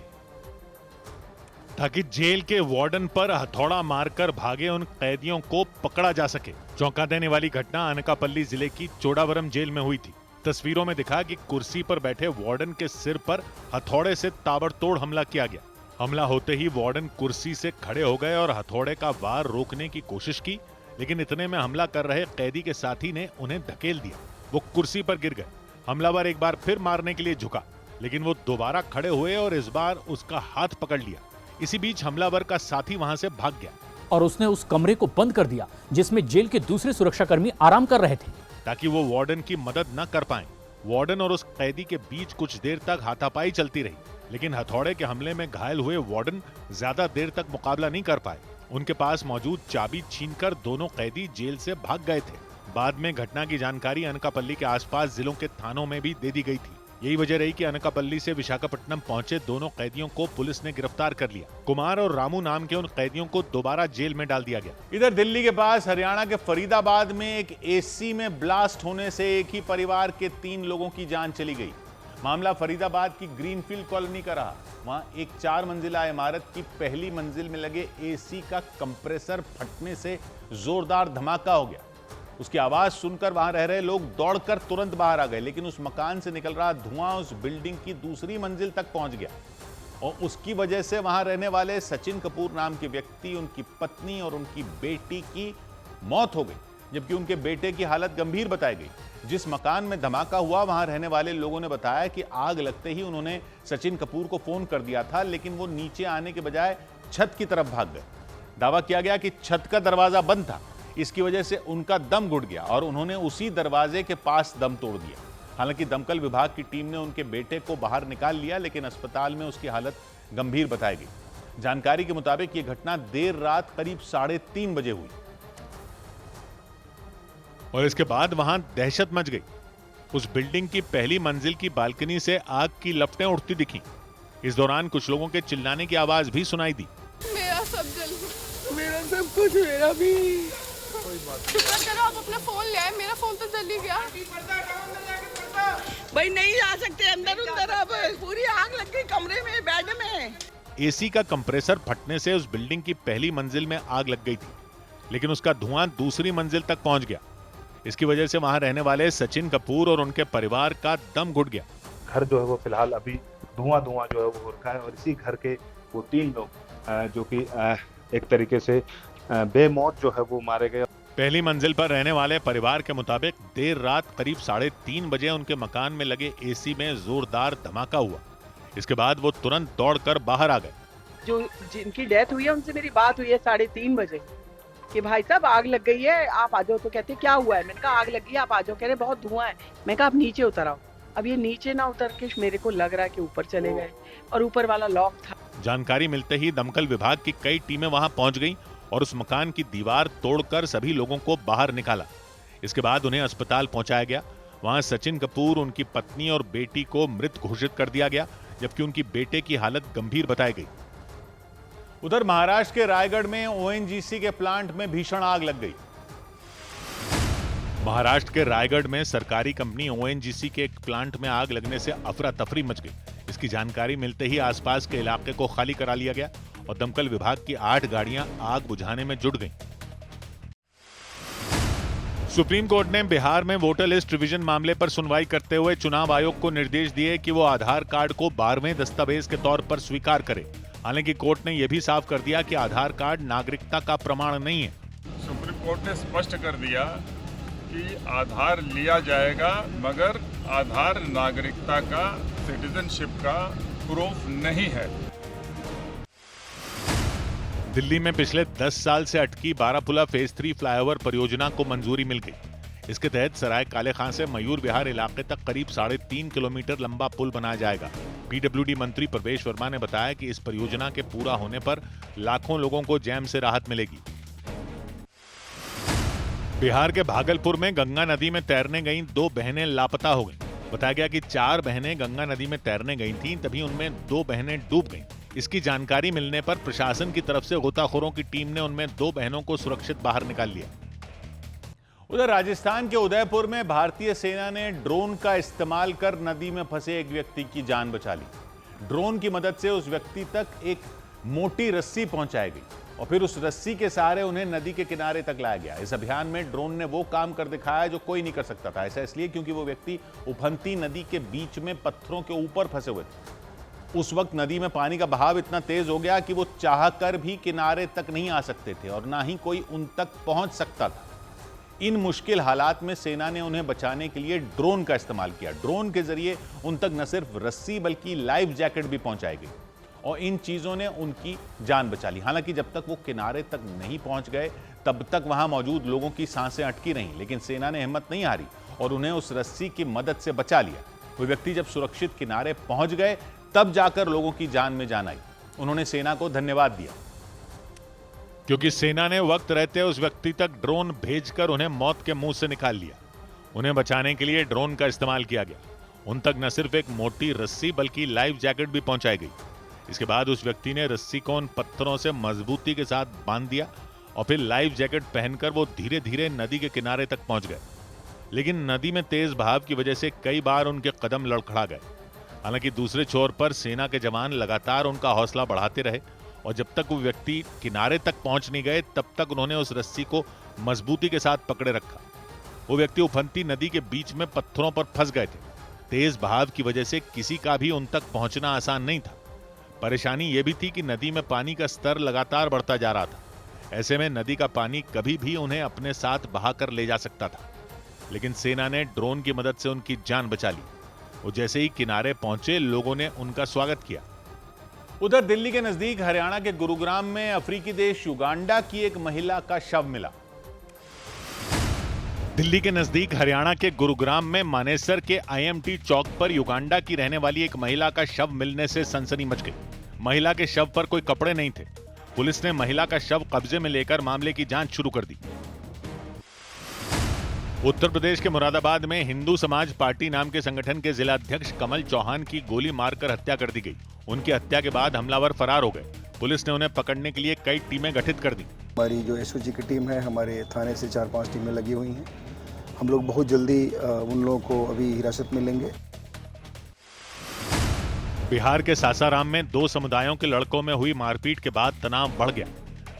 Speaker 1: ताकि जेल के वार्डन पर हथौड़ा मारकर भागे उन कैदियों को पकड़ा जा सके। चौंका देने वाली घटना अनकापल्ली जिले की चोडावरम जेल में हुई थी। तस्वीरों में दिखा कि कुर्सी पर बैठे वार्डन के सिर पर हथौड़े से ताबड़तोड़ हमला किया गया। हमला होते ही वार्डन कुर्सी से खड़े हो गए और हथौड़े का वार रोकने की कोशिश की, लेकिन इतने में हमला कर रहे कैदी के साथी ने उन्हें धकेल दिया। वो कुर्सी पर गिर गए। हमलावर एक बार फिर मारने के लिए झुका, लेकिन वो दोबारा खड़े हुए और इस बार उसका हाथ पकड़ लिया। इसी बीच हमलावर का साथी वहां से भाग गया
Speaker 15: और उसने उस कमरे को बंद कर दिया जिसमें जेल के दूसरे सुरक्षाकर्मी आराम कर रहे थे,
Speaker 1: ताकि वो वार्डन की मदद न कर पाएं। वार्डन और उस कैदी के बीच कुछ देर तक हाथापाई चलती रही, लेकिन हथौड़े के हमले में घायल हुए वार्डन ज्यादा देर तक मुकाबला नहीं कर पाए। उनके पास मौजूद चाबी छीनकर दोनों कैदी जेल से भाग गए थे। बाद में घटना की जानकारी अनकापल्ली के आसपास जिलों के थानों में भी दे दी गई थी। यही वजह रही कि अनकापल्ली से विशाखापट्टनम पहुंचे दोनों कैदियों को पुलिस ने गिरफ्तार कर लिया। कुमार और रामू नाम के उन कैदियों को दोबारा जेल में डाल दिया गया। इधर दिल्ली के पास हरियाणा के फरीदाबाद में एक एसी में ब्लास्ट होने से एक ही परिवार के 3 लोगों की जान चली गई। मामला फरीदाबाद की ग्रीनफील्ड कॉलोनी का रहा। वहां एक 4 मंजिला इमारत की पहली मंजिल में लगे एसी का कंप्रेसर फटने से जोरदार धमाका हो गया। उसकी आवाज सुनकर वहां रह रहे लोग दौड़कर तुरंत बाहर आ गए, लेकिन उस मकान से निकल रहा धुआं उस बिल्डिंग की दूसरी मंजिल तक पहुंच गया और उसकी वजह से वहां रहने वाले सचिन कपूर नाम के व्यक्ति, उनकी पत्नी और उनकी बेटी की मौत हो गई, जबकि उनके बेटे की हालत गंभीर बताई गई। जिस मकान में धमाका हुआ वहां रहने वाले लोगों ने बताया कि आग लगते ही उन्होंने सचिन कपूर को फोन कर दिया था, लेकिन वो नीचे आने के बजाय छत की तरफ भाग गए। दावा किया गया कि छत का दरवाजा बंद था, इसकी वजह से उनका दम घुट गया और उन्होंने उसी दरवाजे के पास दम तोड़ दिया। हालांकि दमकल विभाग की टीम ने उनके बेटे को बाहर निकाल लिया, लेकिन अस्पताल में उसकी हालत गंभीर बताई गई। जानकारी के मुताबिक यह घटना देर रात करीब 3:30 बजे हुई और इसके बाद वहां दहशत मच गई। उस बिल्डिंग की पहली मंजिल की बालकनी से आग की लपटें उठती दिखी। इस दौरान कुछ लोगों के चिल्लाने की आवाज भी सुनाई दी।
Speaker 17: मेरा सब जल, मेरा सब कुछ, मेरा भी। शुक्र करो आप अपना फोन ले आए, मेरा फोन तो जल ही गया। भाई नहीं आ सकते अंदर उधर, अब पूरी आग लग गई कमरे में, बेड में।
Speaker 1: एसी का कंप्रेसर फटने से उस बिल्डिंग की पहली मंजिल में आग लग गई थी, लेकिन उसका धुआं दूसरी मंजिल तक पहुंच गया। इसकी वजह से वहां रहने वाले सचिन कपूर और उनके परिवार का दम घुट गया।
Speaker 18: घर जो है वो फिलहाल अभी धुआं जो है वो हो रखा है और इसी घर के वो 3 लोग जो कि एक तरीके से बेमौत जो है वो मारे गए।
Speaker 1: पहली मंजिल पर रहने वाले परिवार के मुताबिक देर रात करीब 3:30 बजे उनके मकान में लगे एसी में जोरदार धमाका हुआ। इसके बाद वो तुरंत दौड़कर बाहर आ गए।
Speaker 19: जो जिनकी डेथ हुई है उनसे मेरी बात हुई है 3:30 बजे कि भाई साहब आग लग गई है, आप आ जाओ। तो कहते क्या हुआ है? मैंने कहा आग लगी है, आप आ जाओ। कह रहे बहुत धुआं है। मैं कहा आप नीचे उतर आओ। अब ये नीचे ना उतर के मेरे को लग रहा है कि ऊपर चले गए और ऊपर वाला लॉक था।
Speaker 1: जानकारी मिलते ही दमकल विभाग की कई टीमें वहां पहुंच गईं और उस मकान की दीवार तोड़कर सभी लोगों को बाहर निकाला। इसके बाद उन्हें अस्पताल पहुंचाया गया। वहां सचिन कपूर, उनकी पत्नी और बेटी को मृत घोषित कर दिया गया, जबकि उनकी बेटे की हालत गंभीर बताई गई। उधर महाराष्ट्र के रायगढ़ में ओएनजीसी के प्लांट में भीषण आग लग गई। महाराष्ट्र के रायगढ़ में सरकारी कंपनी ओएनजीसी के एक प्लांट में आग लगने से अफरा तफरी मच गई। इसकी जानकारी मिलते ही आसपास के इलाके को खाली करा लिया गया और दमकल विभाग की 8 गाड़ियां आग बुझाने में जुट गईं। सुप्रीम कोर्ट ने बिहार में वोटर लिस्ट रिवीजन मामले पर सुनवाई करते हुए चुनाव आयोग को निर्देश दिए कि वो आधार कार्ड को 12वें दस्तावेज के तौर पर स्वीकार करे। हालांकि कोर्ट ने यह भी साफ कर दिया कि आधार कार्ड नागरिकता का प्रमाण नहीं है।
Speaker 20: सुप्रीम कोर्ट ने स्पष्ट कर दिया कि आधार लिया जाएगा, मगर आधार नागरिकता का, सिटीजनशिप का प्रूफ नहीं है। दिल्ली में पिछले 10 साल से अटकी बारापुला फेज 3 फ्लाईओवर परियोजना को मंजूरी मिल गई। इसके तहत सराय काले खां से मयूर विहार इलाके तक करीब 3.5 किलोमीटर लंबा पुल बनाया जाएगा। पीडब्ल्यूडी मंत्री प्रवेश वर्मा ने बताया कि इस परियोजना के पूरा होने पर लाखों लोगों को जैम से राहत मिलेगी। बिहार के भागलपुर में गंगा नदी में तैरने गई 2 बहनें लापता हो गईं। बताया गया कि 4 बहनें गंगा नदी में तैरने गई थीं, तभी उनमें 2 बहनें डूब गईं। इसकी जानकारी मिलने पर प्रशासन की तरफ से गोताखोरों की टीम ने उनमें 2 बहनों को सुरक्षित बाहर निकाल लिया।
Speaker 1: उधर राजस्थान के उदयपुर में भारतीय सेना ने ड्रोन का इस्तेमाल कर नदी में फंसे एक व्यक्ति की जान बचा ली। ड्रोन की मदद से उस व्यक्ति तक एक मोटी रस्सी पहुंचाई गई और फिर उस रस्सी के सहारे उन्हें नदी के किनारे तक लाया गया। इस अभियान में ड्रोन ने वो काम कर दिखाया जो कोई नहीं कर सकता था। ऐसा इसलिए क्योंकि वो व्यक्ति उफनती नदी के बीच में पत्थरों के ऊपर फंसे हुए थे। उस वक्त नदी में पानी का बहाव इतना तेज हो गया कि वो चाहकर भी किनारे तक नहीं आ सकते थे और ना ही कोई उन तक पहुंच सकता था। इन मुश्किल हालात में सेना ने उन्हें बचाने के लिए ड्रोन का इस्तेमाल किया। ड्रोन के जरिए उन तक न सिर्फ रस्सी बल्कि लाइफ जैकेट भी पहुंचाई गई और इन चीजों ने उनकी जान बचा ली। हालांकि जब तक वो किनारे तक नहीं पहुंच गए तब तक वहां मौजूद लोगों की सांसें अटकी रहीं, लेकिन सेना ने हिम्मत नहीं हारी और उन्हें उस रस्सी की मदद से बचा लिया। वो व्यक्ति जब सुरक्षित किनारे पहुंच गए तब जाकर लोगों की जान में जान आई। उन्होंने सेना को धन्यवाद दिया
Speaker 20: क्योंकि सेना ने वक्त रहते उस व्यक्ति तक ड्रोन भेजकर उन्हें मौत के मुंह से निकाल लिया। उन्हें बचाने के लिए ड्रोन का इस्तेमाल किया गया। उन तक न सिर्फ एक मोटी रस्सी बल्कि लाइफ जैकेट भी पहुंचाई गई। इसके बाद उस व्यक्ति ने रस्सी को उन पत्थरों से मजबूती के साथ बांध दिया और फिर लाइफ जैकेट पहनकर वो धीरे धीरे नदी के किनारे तक पहुंच गए। लेकिन नदी में तेज बहाव की वजह से कई बार उनके कदम लड़खड़ा गए। हालांकि दूसरे छोर पर सेना के जवान लगातार उनका हौसला बढ़ाते रहे और जब तक वो व्यक्ति किनारे तक पहुंच नहीं गए तब तक उन्होंने उस रस्सी को मजबूती के साथ पकड़े रखा। वो व्यक्ति उफनती नदी के बीच में पत्थरों पर फंस गए थे। तेज बहाव की वजह से किसी का भी उन तक पहुंचना आसान नहीं था। परेशानी यह भी थी कि नदी में पानी का स्तर लगातार बढ़ता जा रहा था। ऐसे में नदी का पानी कभी भी उन्हें अपने साथ बहाकर ले जा सकता था। लेकिन सेना ने ड्रोन की मदद से उनकी जान बचा ली। वो जैसे ही किनारे पहुंचे लोगों ने उनका स्वागत किया।
Speaker 1: उधर दिल्ली के नजदीक हरियाणा के गुरुग्राम में अफ्रीकी देश युगांडा की एक महिला का शव मिला।
Speaker 20: दिल्ली के नजदीक हरियाणा के गुरुग्राम में मानेसर के IMT चौक पर युगांडा की रहने वाली एक महिला का शव मिलने से सनसनी मच गई। महिला के शव पर कोई कपड़े नहीं थे। पुलिस ने महिला का शव कब्जे में लेकर मामले की जांच शुरू कर दी। उत्तर प्रदेश के मुरादाबाद में हिंदू समाज पार्टी नाम के संगठन के जिला अध्यक्ष कमल चौहान की गोली मारकर हत्या कर दी गई। उनकी हत्या के बाद हमलावर फरार हो गए। पुलिस ने उन्हें पकड़ने के लिए कई टीमें गठित कर दी।
Speaker 21: हमारी जो SOG की टीम है, हमारे थाने से 4-5 टीमें लगी हुई हैं। हम लोग बहुत जल्दी उन लोगों को अभी हिरासत में लेंगे।
Speaker 20: बिहार के सासाराम में 2 समुदायों के लड़कों में हुई मारपीट के बाद तनाव बढ़ गया।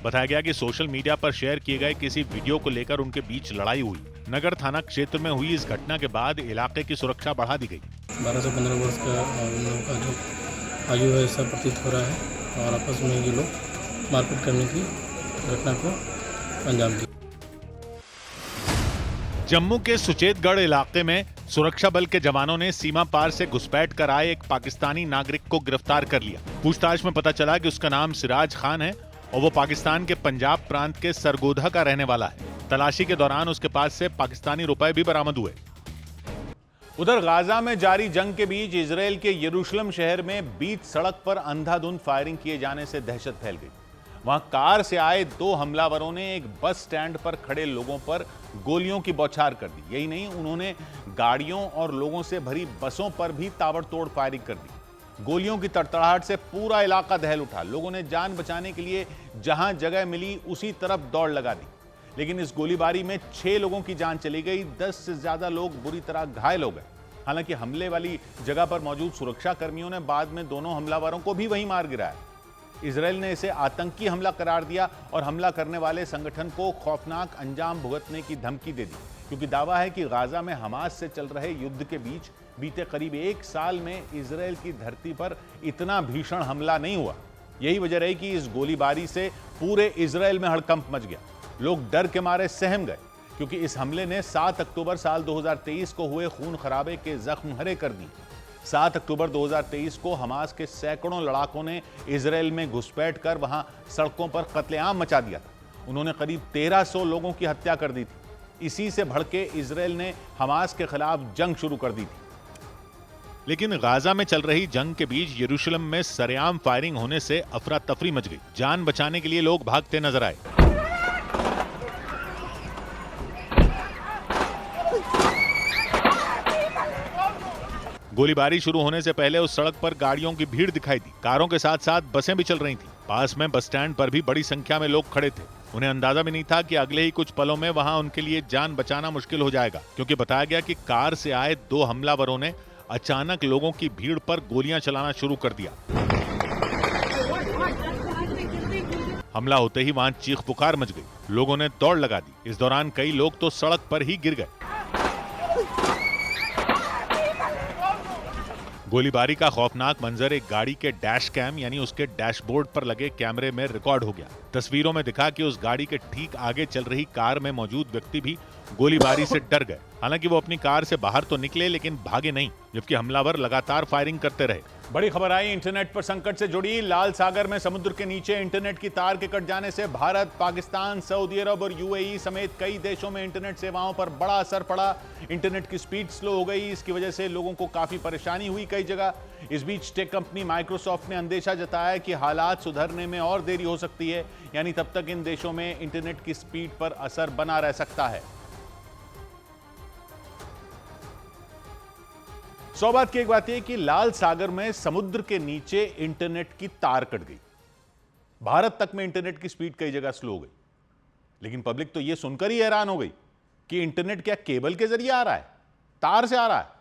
Speaker 20: बताया गया कि सोशल मीडिया पर शेयर किए गए किसी वीडियो को लेकर उनके बीच लड़ाई हुई। नगर थाना क्षेत्र में हुई इस घटना के बाद इलाके की सुरक्षा बढ़ा दी गई।
Speaker 22: 12 से 15 वर्ष का उन लोगों का जो आयु है ऐसा प्रतीत हो रहा है और आपस में ये लोग मारपीट करने की घटना को अंजाम दिया।
Speaker 20: जम्मू के सुचेतगढ़ इलाके में सुरक्षा बल के जवानों ने सीमा पार से घुसपैठ कर आए एक पाकिस्तानी नागरिक को गिरफ्तार कर लिया। पूछताछ में पता चला कि उसका नाम सिराज खान है और वो पाकिस्तान के पंजाब प्रांत के सरगोधा का रहने वाला है। तलाशी के दौरान उसके पास से पाकिस्तानी रुपए भी बरामद हुए।
Speaker 1: उधर गाजा में जारी जंग के बीच इजराइल के यरूशलेम शहर में बीच सड़क पर अंधाधुंध फायरिंग किए जाने से दहशत फैल गई। वहां कार से आए 2 हमलावरों ने एक बस स्टैंड पर खड़े लोगों पर गोलियों की बौछार कर दी। यही नहीं, उन्होंने गाड़ियों और लोगों से भरी बसों पर भी ताबड़तोड़ फायरिंग कर दी। गोलियों की तड़तड़ाहट से पूरा इलाका दहल उठा। लोगों ने जान बचाने के लिए जहां जगह मिली उसी तरफ दौड़ लगा दी। लेकिन इस गोलीबारी में 6 लोगों की जान चली गई। 10 से ज्यादा लोग बुरी तरह घायल हो गए। हालांकि हमले वाली जगह पर मौजूद सुरक्षा कर्मियों ने बाद में दोनों हमलावरों को भी वहीं मार गिराया। इजराइल ने इसे आतंकी हमला करार दिया और हमला करने वाले संगठन को खौफनाक अंजाम भुगतने की धमकी दे दी, क्योंकि दावा है कि गाजा में हमास से चल रहे युद्ध के बीच बीते करीब 1 साल में इजराइल की धरती पर इतना भीषण हमला नहीं हुआ। यही वजह रही कि इस गोलीबारी से पूरे इजराइल में हड़कंप मच गया। लोग डर के मारे सहम गए, क्योंकि इस हमले ने 7 अक्टूबर साल 2023 को हुए खून खराबे के जख्म हरे कर दिए। 7 अक्टूबर 2023 को हमास के सैकड़ों लड़ाकों ने इजराइल में घुसपैठ कर वहां सड़कों पर कत्लेआम मचा दिया था। उन्होंने करीब 1300 लोगों की हत्या कर दी थी। इसी से भड़के इजराइल ने हमास के खिलाफ जंग शुरू कर दी थी।
Speaker 20: लेकिन गाजा में चल रही जंग के बीच यरूशलेम में सरेआम फायरिंग होने से अफरा तफरी मच गई। जान बचाने के लिए लोग भागते नजर आए। गोलीबारी शुरू होने से पहले उस सड़क पर गाड़ियों की भीड़ दिखाई दी। कारों के साथ साथ बसें भी चल रही थीं। पास में बस स्टैंड पर भी बड़ी संख्या में लोग खड़े थे। उन्हें अंदाजा भी नहीं था कि अगले ही कुछ पलों में वहां उनके लिए जान बचाना मुश्किल हो जाएगा, क्योंकि बताया गया कि कार से आए 2 हमलावरों ने अचानक लोगों की भीड़ पर गोलियां चलाना शुरू कर दिया। हमला होते ही वहां चीख पुकार मच गई, लोगों ने दौड़ लगा दी। इस दौरान कई लोग तो सड़क पर ही गिर गए। गोलीबारी का खौफनाक मंजर एक गाड़ी के डैश कैम यानी उसके डैशबोर्ड पर लगे कैमरे में रिकॉर्ड हो गया। तस्वीरों में दिखा कि उस गाड़ी के ठीक आगे चल रही कार में मौजूद व्यक्ति भी गोलीबारी से डर गए। हालांकि वो अपनी कार से बाहर तो निकले लेकिन भागे नहीं, जबकि हमलावर लगातार फायरिंग करते रहे।
Speaker 1: बड़ी खबर आई इंटरनेट पर संकट से जुड़ी। लाल सागर में समुद्र के नीचे इंटरनेट की तार के कट जाने से भारत, पाकिस्तान, सऊदी अरब और यूएई समेत कई देशों में इंटरनेट सेवाओं पर बड़ा असर पड़ा। इंटरनेट की स्पीड स्लो हो गई, इसकी वजह से लोगों को काफी परेशानी हुई कई जगह। इस बीच टेक कंपनी माइक्रोसॉफ्ट ने अंदेशा जताया कि हालात सुधरने में और देरी हो सकती है, यानी तब तक इन देशों में इंटरनेट की स्पीड पर असर बना रह सकता है। सौभाग्य की एक बात यह कि लाल सागर में समुद्र के नीचे इंटरनेट की तार कट गई। भारत तक में इंटरनेट की स्पीड कई जगह स्लो हो गई, लेकिन पब्लिक तो यह सुनकर ही हैरान हो गई कि इंटरनेट क्या केबल के जरिए आ रहा है, तार से आ रहा है।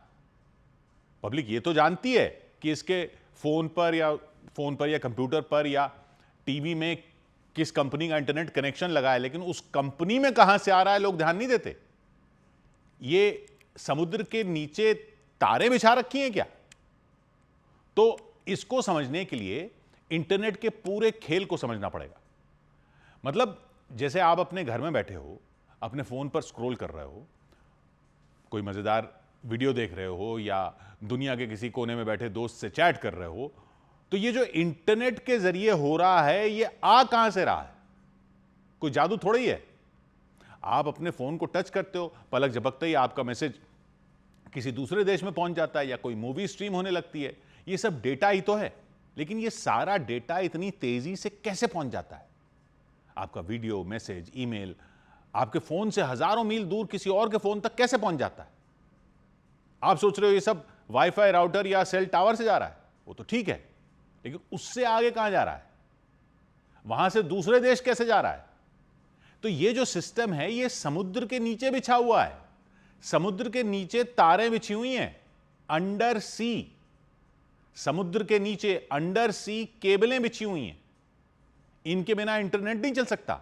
Speaker 1: पब्लिक ये तो जानती है कि इसके फोन पर या कंप्यूटर पर या टीवी में किस कंपनी का इंटरनेट कनेक्शन लगा है, लेकिन उस कंपनी में कहां से आ रहा है लोग ध्यान नहीं देते। ये समुद्र के नीचे तारें बिछा रखी हैं क्या? तो इसको समझने के लिए इंटरनेट के पूरे खेल को समझना पड़ेगा। मतलब जैसे आप अपने घर में बैठे हो, अपने फोन पर स्क्रॉल कर रहे हो, कोई मजेदार वीडियो देख रहे हो या दुनिया के किसी कोने में बैठे दोस्त से चैट कर रहे हो, तो ये जो इंटरनेट के जरिए हो रहा है ये आ कहां से रहा है? कोई जादू थोड़ा ही है। आप अपने फोन को टच करते हो, पलक झपकते ही आपका मैसेज किसी दूसरे देश में पहुंच जाता है या कोई मूवी स्ट्रीम होने लगती है। ये सब डेटा ही तो है, लेकिन ये सारा डेटा इतनी तेजी से कैसे पहुंच जाता है? आपका वीडियो, मैसेज, ईमेल आपके फोन से हजारों मील दूर किसी और के फोन तक कैसे पहुंच जाता है? आप सोच रहे हो ये सब वाईफाई राउटर या सेल टावर से जा रहा है, वो तो ठीक है, लेकिन उससे आगे कहां जा रहा है? वहां से दूसरे देश कैसे जा रहा है? तो ये जो सिस्टम है ये समुद्र के नीचे बिछा हुआ है। समुद्र के नीचे तारें बिछी हुई हैं, अंडर सी। समुद्र के नीचे अंडर सी केबलें बिछी हुई हैं। इनके बिना इंटरनेट नहीं चल सकता।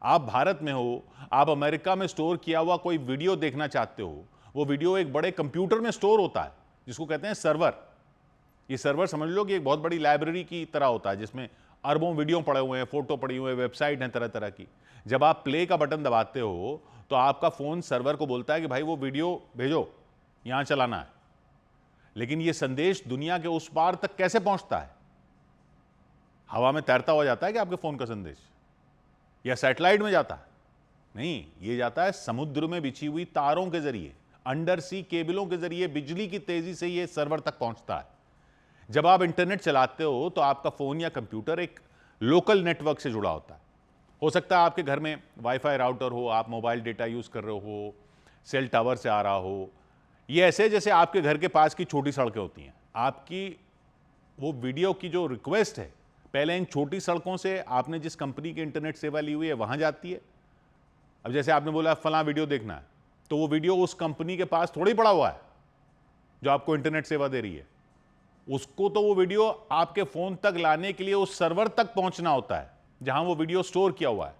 Speaker 1: आप भारत में हो, आप अमेरिका में स्टोर किया हुआ कोई वीडियो देखना चाहते हो, वो वीडियो एक बड़े कंप्यूटर में स्टोर होता है जिसको कहते हैं सर्वर। ये सर्वर समझ लो कि एक बहुत बड़ी लाइब्रेरी की तरह होता है जिसमें अरबों वीडियो पड़े हुए हैं, फोटो पड़ी हुए हैं, वेबसाइट हैं तरह तरह की। जब आप प्ले का बटन दबाते हो तो आपका फोन सर्वर को बोलता है कि भाई वो वीडियो भेजो, यहां चलाना है। लेकिन ये संदेश दुनिया के उस पार तक कैसे पहुंचता है? हवा में तैरता हुआ जाता है कि आपके फोन का संदेश, या सैटेलाइट में जाता है? नहीं, ये जाता है समुद्र में बिछी हुई तारों के जरिए, अंडर सी केबलों के जरिए बिजली की तेजी से ये सर्वर तक पहुंचता है। जब आप इंटरनेट चलाते हो तो आपका फोन या कंप्यूटर एक लोकल नेटवर्क से जुड़ा होता है। हो सकता है आपके घर में वाईफाई राउटर हो, आप मोबाइल डेटा यूज कर रहे हो, सेल टावर से आ रहा हो। ये ऐसे जैसे आपके घर के पास की छोटी सड़कें होती हैं। आपकी वो वीडियो की जो रिक्वेस्ट है पहले इन छोटी सड़कों से आपने जिस कंपनी की इंटरनेट सेवा ली हुई है वहां जाती है। अब जैसे आपने बोला फलां वीडियो देखना है, तो वो वीडियो उस कंपनी के पास थोड़ी पड़ा हुआ है जो आपको इंटरनेट सेवा दे रही है। उसको तो वो वीडियो आपके फोन तक लाने के लिए उस सर्वर तक पहुंचना होता है जहां वो वीडियो स्टोर किया हुआ है,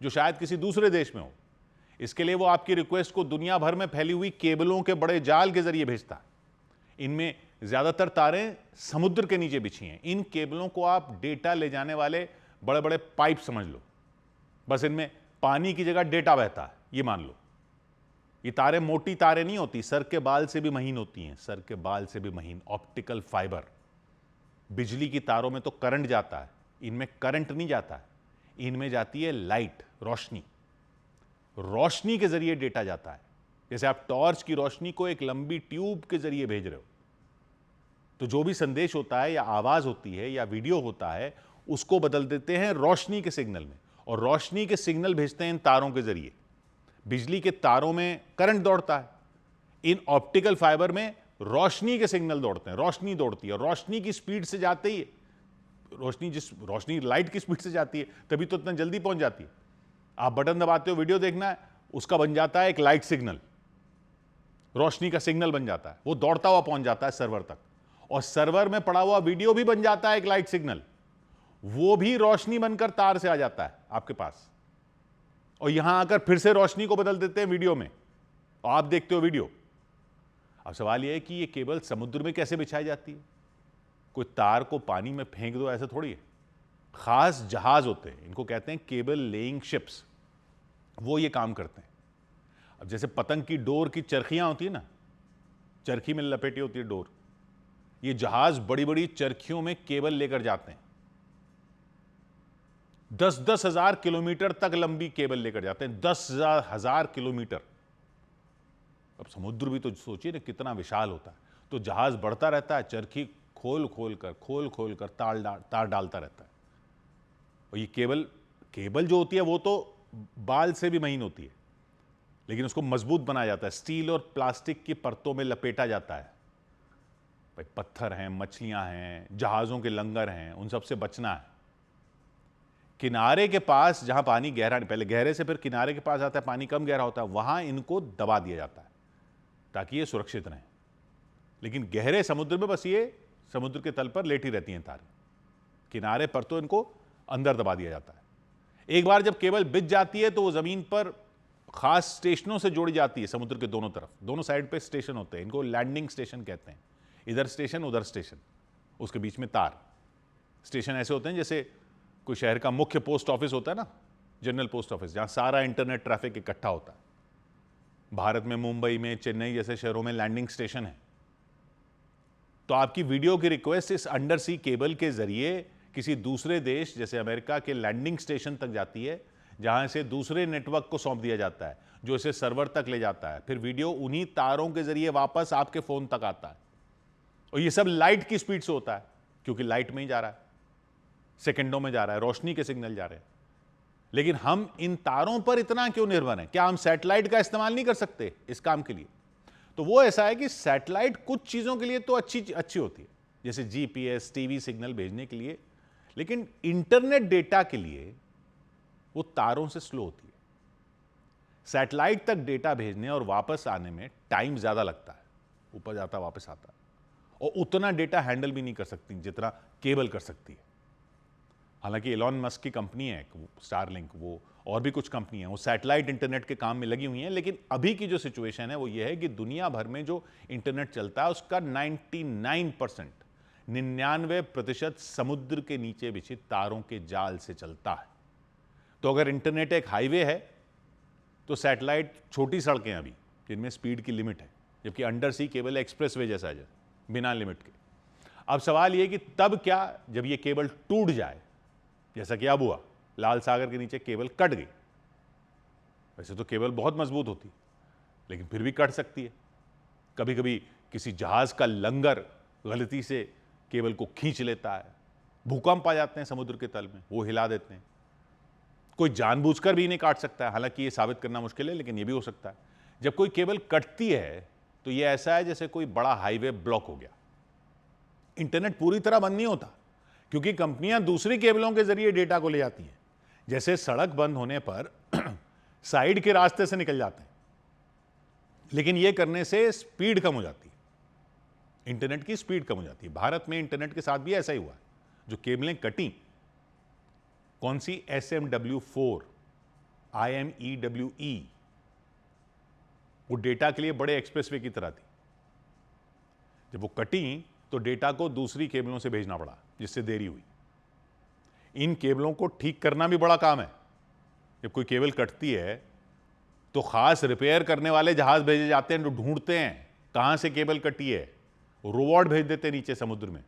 Speaker 1: जो शायद किसी दूसरे देश में हो। इसके लिए वो आपकी रिक्वेस्ट को दुनिया भर में फैली हुई केबलों के बड़े जाल के जरिए भेजता है। इनमें ज्यादातर तारें समुद्र के नीचे बिछी हैं। इन केबलों को आप डेटा ले जाने वाले बड़े बड़े पाइप समझ लो, बस इनमें पानी की जगह डेटा बहता है, ये मान लो। ये तारें मोटी तारें नहीं होती, सर के बाल से भी महीन होती हैं, सर के बाल से भी महीन, ऑप्टिकल फाइबर। बिजली की तारों में तो करंट जाता है, इनमें करंट नहीं जाता है, इनमें जाती है लाइट, रोशनी। रोशनी के जरिए डेटा जाता है। जैसे आप टॉर्च की रोशनी को एक लंबी ट्यूब के जरिए भेज रहे हो, तो जो भी संदेश होता है या आवाज होती है या वीडियो होता है उसको बदल देते हैं रोशनी के सिग्नल में, और रोशनी के सिग्नल भेजते हैं इन तारों के जरिए। बिजली के तारों में करंट दौड़ता है, इन ऑप्टिकल फाइबर में रोशनी के सिग्नल दौड़ते हैं, रोशनी दौड़ती है। रोशनी की स्पीड से जाते ही रोशनी लाइट की स्पीड से जाती है, तभी तो इतना जल्दी पहुंच जाती है। आप बटन दबाते हो, वीडियो देखना है, उसका बन जाता है एक लाइट सिग्नल, रोशनी का सिग्नल बन जाता है, वो दौड़ता हुआ पहुंच जाता है सर्वर तक, और सर्वर में पड़ा हुआ वीडियो भी बन जाता है एक लाइट सिग्नल, वो भी रोशनी बनकर तार से आ जाता है आपके पास, और यहां आकर फिर से रोशनी को बदल देते हैं वीडियो में, और आप देखते हो वीडियो। अब सवाल यह है कि ये केबल समुद्र में कैसे बिछाई जाती है? कोई तार को पानी में फेंक दो, ऐसा थोड़ी है। खास जहाज होते हैं, इनको कहते हैं केबल लेइंग शिप्स, वो ये काम करते हैं। अब जैसे पतंग की डोर की चरखियां होती है ना, चरखी में लपेटी होती है डोर, ये जहाज बड़ी बड़ी चरखियों में केबल लेकर जाते हैं, 10-10 हजार किलोमीटर तक लंबी केबल लेकर जाते हैं, 10,000 किलोमीटर। अब समुद्र भी तो सोचिए ना कितना विशाल होता है, तो जहाज बढ़ता रहता है, चरखी खोल खोल कर तार डालता रहता है। और ये केबल जो होती है वो तो बाल से भी महीन होती है, लेकिन उसको मजबूत बनाया जाता है, स्टील और प्लास्टिक की परतों में लपेटा जाता है। भाई पत्थर हैं, मछलियां हैं, जहाजों के लंगर हैं, उन सब से बचना है। किनारे के पास जहां पानी गहरा, पहले गहरे से फिर किनारे के पास आता है, पानी कम गहरा होता है, वहां इनको दबा दिया जाता है ताकि ये सुरक्षित रहें। लेकिन गहरे समुद्र में बस ये समुद्र के तल पर लेटी रहती हैं तारें, किनारे पर तो इनको अंदर दबा दिया जाता है। एक बार जब केबल बिछ जाती है तो वो जमीन पर खास स्टेशनों से जोड़ी जाती है, समुद्र के दोनों तरफ, दोनों साइड पे स्टेशन होते हैं, इनको लैंडिंग स्टेशन कहते हैं। इधर स्टेशन उधर स्टेशन, उसके बीच में तार। स्टेशन ऐसे होते हैं जैसे कोई शहर का मुख्य पोस्ट ऑफिस होता है ना, जनरल पोस्ट ऑफिस, जहां सारा इंटरनेट ट्रैफिक इकट्ठा होता है। भारत में मुंबई में, चेन्नई जैसे शहरों में लैंडिंग स्टेशन है। तो आपकी वीडियो की रिक्वेस्ट इस अंडर सी केबल के जरिए किसी दूसरे देश जैसे अमेरिका के लैंडिंग स्टेशन तक जाती है, जहां से दूसरे नेटवर्क को सौंप दिया जाता है, जो इसे सर्वर तक ले जाता है। फिर वीडियो उन्हीं तारों के जरिए वापस आपके फोन तक आता है, और ये सब लाइट की स्पीड से होता है, क्योंकि लाइट में ही जा रहा है, सेकंडों में जा रहा है, रोशनी के सिग्नल जा रहे हैं। लेकिन हम इन तारों पर इतना क्यों निर्भर हैं? क्या हम सैटेलाइट का इस्तेमाल नहीं कर सकते इस काम के लिए? तो वो ऐसा है कि सैटेलाइट कुछ चीजों के लिए तो अच्छी होती है, जैसे जीपीएस, टीवी सिग्नल भेजने के लिए, लेकिन इंटरनेट डेटा के लिए वो तारों से स्लो होती है। सैटेलाइट तक डेटा भेजने और वापस आने में टाइम ज्यादा लगता है, ऊपर जाता वापस आता है, और उतना डेटा हैंडल भी नहीं कर सकती जितना केबल कर सकती है। हालांकि एलॉन मस्क की कंपनी है स्टारलिंक, वो और भी कुछ कंपनी है, वो सैटेलाइट इंटरनेट के काम में लगी हुई हैं। लेकिन अभी की जो सिचुएशन है वो ये है कि दुनिया भर में जो इंटरनेट चलता है उसका 99% समुद्र के नीचे बिछी तारों के जाल से चलता है। तो अगर इंटरनेट एक हाईवे है तो सैटेलाइट छोटी सड़कें अभी जिनमें स्पीड की लिमिट है, जबकि अंडर सी केबल एक्सप्रेसवे जैसा है, बिना लिमिट के। अब सवाल यह कि तब क्या, जब ये केबल टूट जाए, जैसा कि अब हुआ, लाल सागर के नीचे केबल कट गई। वैसे तो केबल बहुत मजबूत होती, लेकिन फिर भी कट सकती है। कभी कभी किसी जहाज का लंगर गलती से केबल को खींच लेता है, भूकंप आ जाते हैं समुद्र के तल में, वो हिला देते हैं। कोई जानबूझकर भी इन्हें काट सकता है, हालांकि ये साबित करना मुश्किल है, लेकिन ये भी हो सकता है। जब कोई केबल कटती है तो ये ऐसा है जैसे कोई बड़ा हाईवे ब्लॉक हो गया। इंटरनेट पूरी तरह बंद नहीं होता, क्योंकि कंपनियां दूसरी केबलों के जरिए डेटा को ले जाती हैं। जैसे सड़क बंद होने पर साइड के रास्ते से निकल जाते हैं, लेकिन यह करने से स्पीड कम हो जाती है, इंटरनेट की स्पीड कम हो जाती है। भारत में इंटरनेट के साथ भी ऐसा ही हुआ है। जो केबलें कटी, कौन सी, SMW4, IMEWE, वो डेटा के लिए बड़े एक्सप्रेसवे की तरह थी। जब वो कटी तो डेटा को दूसरी केबलों से भेजना पड़ा, जिससे देरी हुई। इन केबलों को ठीक करना भी बड़ा काम है। जब कोई केबल कटती है तो खास रिपेयर करने वाले जहाज भेजे जाते हैं जो ढूंढते हैं कहां से केबल कटी है। रोबोट भेज देते हैं नीचे समुद्र में,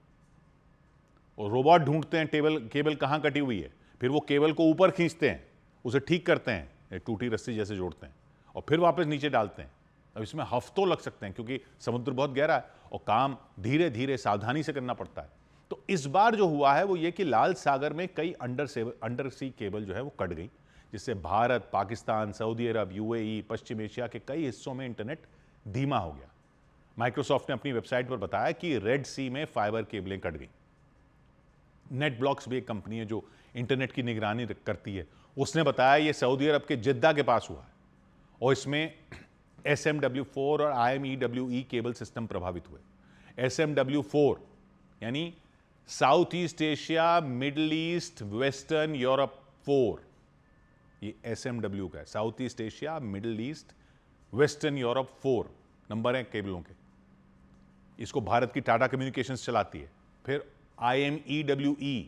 Speaker 1: और रोबोट ढूंढते हैं केबल कहां कटी हुई है, फिर वो केबल को ऊपर खींचते हैं, उसे ठीक करते हैं, एक टूटी रस्सी जैसे जोड़ते हैं, और फिर वापस नीचे डालते हैं। अब इसमें हफ्तों लग सकते हैं, क्योंकि समुद्र बहुत गहरा है और काम धीरे धीरे सावधानी से करना पड़ता है। तो इस बार जो हुआ है वो ये कि लाल सागर में कई अंडर सी केबल जो है वो कट गई, जिससे भारत, पाकिस्तान, सऊदी अरब, UAE, पश्चिम एशिया के कई हिस्सों में इंटरनेट धीमा हो गया। माइक्रोसॉफ्ट ने अपनी वेबसाइट पर बताया कि रेड सी में फाइबर केबलें कट गई। नेट ब्लॉक्स भी एक कंपनी है जो इंटरनेट की निगरानी करती है, उसने बताया ये सऊदी अरब के जिद्दा के पास हुआ है और इसमें SMW4 और IMEWE केबल सिस्टम प्रभावित हुए। SMW4 यानी south east Asia, middle east, western Europe 4, ये SMW का है। South east Asia, middle east, western Europe 4 number है केबलों के। इसको भारत की टाटा कम्युनिकेशंस चलाती है। फिर IMEWE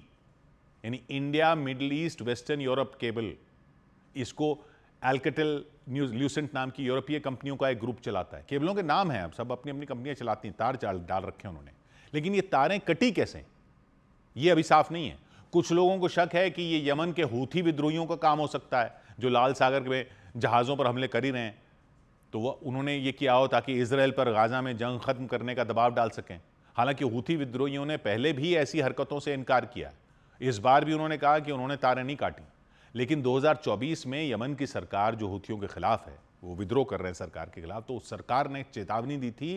Speaker 1: यानी India, middle east, western Europe cable, इसको एल्केटेल ल्यूसेंट नाम की यूरोपीय कंपनियों का एक ग्रुप चलाता है। केबलों के नाम हैं, अब सब अपनी अपनी कंपनियां चलाती हैं, तार डाल रखे हैं उन्होंने, लेकिन ये तारें कटी कैसे ये अभी साफ नहीं है। कुछ लोगों को शक है कि ये यमन के हूथी विद्रोहियों का काम हो सकता है, जो लाल सागर में जहाज़ों पर हमले कर ही रहे हैं, तो वह उन्होंने ये किया हो ताकि इजराइल पर गाजा में जंग खत्म करने का दबाव डाल सकें। हालांकि हूथी विद्रोहियों ने पहले भी ऐसी हरकतों से इनकार किया। इस बार भी उन्होंने कहा कि उन्होंने तारें नहीं काटी, लेकिन 2024 में यमन की सरकार जो हूथियों के खिलाफ है, वो विद्रोह कर रहे हैं सरकार के खिलाफ, तो उस सरकार ने चेतावनी दी थी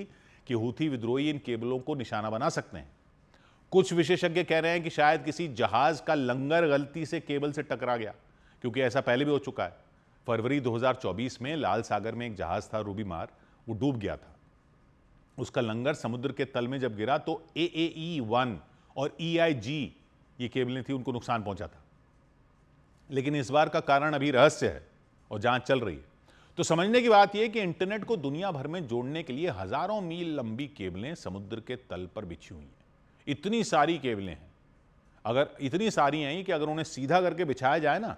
Speaker 1: कि हूथी विद्रोही इन केबलों को निशाना बना सकते हैं। कुछ विशेषज्ञ कह रहे हैं कि शायद किसी जहाज का लंगर गलती से केबल से टकरा गया, क्योंकि ऐसा पहले भी हो चुका है। फरवरी 2024 में लाल सागर में एक जहाज था रूबीमार, वो डूब गया था। उसका लंगर समुद्र के तल में जब गिरा तो AAE1 और EIG ये केबलें थी, उनको नुकसान पहुंचा था। लेकिन इस बार का कारण अभी रहस्य है और जांच चल रही है। तो समझने की बात यह कि इंटरनेट को दुनिया भर में जोड़ने के लिए हजारों मील लंबी केबलें समुद्र के तल पर बिछी हुई हैं। इतनी सारी केबलें हैं, अगर इतनी सारी हैं कि अगर उन्हें सीधा करके बिछाया जाए ना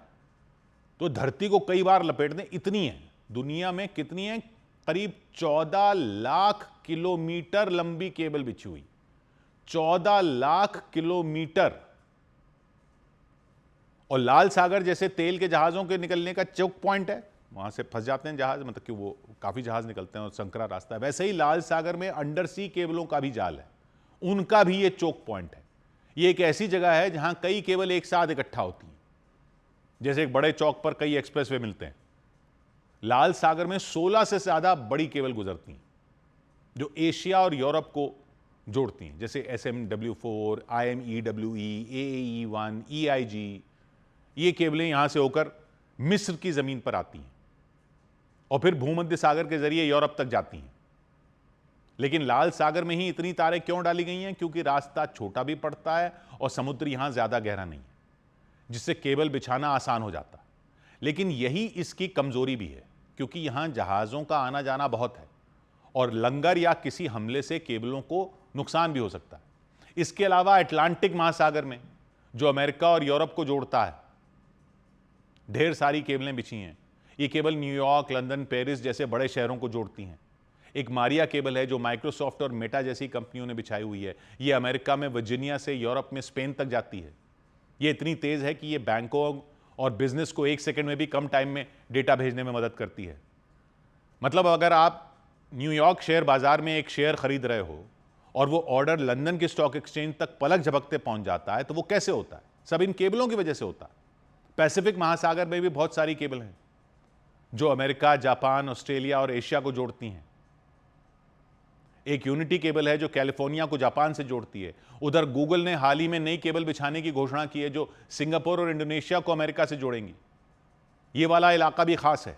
Speaker 1: तो धरती को कई बार लपेट दें, इतनी है। दुनिया में कितनी है? करीब 14 लाख किलोमीटर लंबी केबल बिछी हुई, 14 लाख किलोमीटर। और लाल सागर जैसे तेल के जहाजों के निकलने का चौक पॉइंट है, वहां से फंस जाते हैं जहाज, मतलब कि वो काफी जहाज निकलते हैं और संकरा रास्ता है। वैसे ही लाल सागर में अंडर सी केबलों का भी जाल है, उनका भी ये चौक पॉइंट है। ये एक ऐसी जगह है जहां कई केबल एक साथ इकट्ठा होती हैं, जैसे एक बड़े चौक पर कई एक्सप्रेसवे मिलते हैं। लाल सागर में 16 से ज्यादा बड़ी केबल गुजरती हैं जो एशिया और यूरोप को जोड़ती हैं, जैसे SMW4, IMEWE, AAE1, EIG। ये केबलें यहां से होकर मिस्र की जमीन पर आती हैं और फिर भूमध्य सागर के जरिए यूरोप तक जाती हैं। लेकिन लाल सागर में ही इतनी तारें क्यों डाली गई हैं? क्योंकि रास्ता छोटा भी पड़ता है और समुद्र यहां ज्यादा गहरा नहीं है, जिससे केबल बिछाना आसान हो जाता है। लेकिन यही इसकी कमजोरी भी है, क्योंकि यहां जहाजों का आना जाना बहुत है और लंगर या किसी हमले से केबलों को न्युकसान भी हो सकता है। इसके अलावा अटलांटिक महासागर में, जो अमेरिका और यूरोप को जोड़ता है, ढेर सारी केबलें बिछी हैं। ये केबल न्यूयॉर्क, लंदन, पेरिस जैसे बड़े शहरों को जोड़ती हैं। एक मारिया केबल है जो माइक्रोसॉफ्ट और मेटा जैसी कंपनियों ने बिछाई हुई है। ये अमेरिका में वर्जीनिया से यूरोप में स्पेन तक जाती है। ये इतनी तेज है कि ये बैंकों और बिजनेस को 1 सेकंड में भी कम टाइम में डेटा भेजने में मदद करती है। मतलब अगर आप न्यूयॉर्क शेयर बाजार में एक शेयर खरीद रहे हो और वो ऑर्डर लंदन के स्टॉक एक्सचेंज तक पलक झपकते पहुंच जाता है, तो वो कैसे होता है? सब इन केबलों की वजह से होता है। पैसिफिक महासागर में भी बहुत सारी केबल हैं जो अमेरिका, जापान, ऑस्ट्रेलिया और एशिया को जोड़ती हैं। एक यूनिटी केबल है जो कैलिफोर्निया को जापान से जोड़ती है। उधर गूगल ने हाल ही में नई केबल बिछाने की घोषणा की है जो सिंगापुर और इंडोनेशिया को अमेरिका से जोड़ेंगी। ये वाला इलाका भी खास है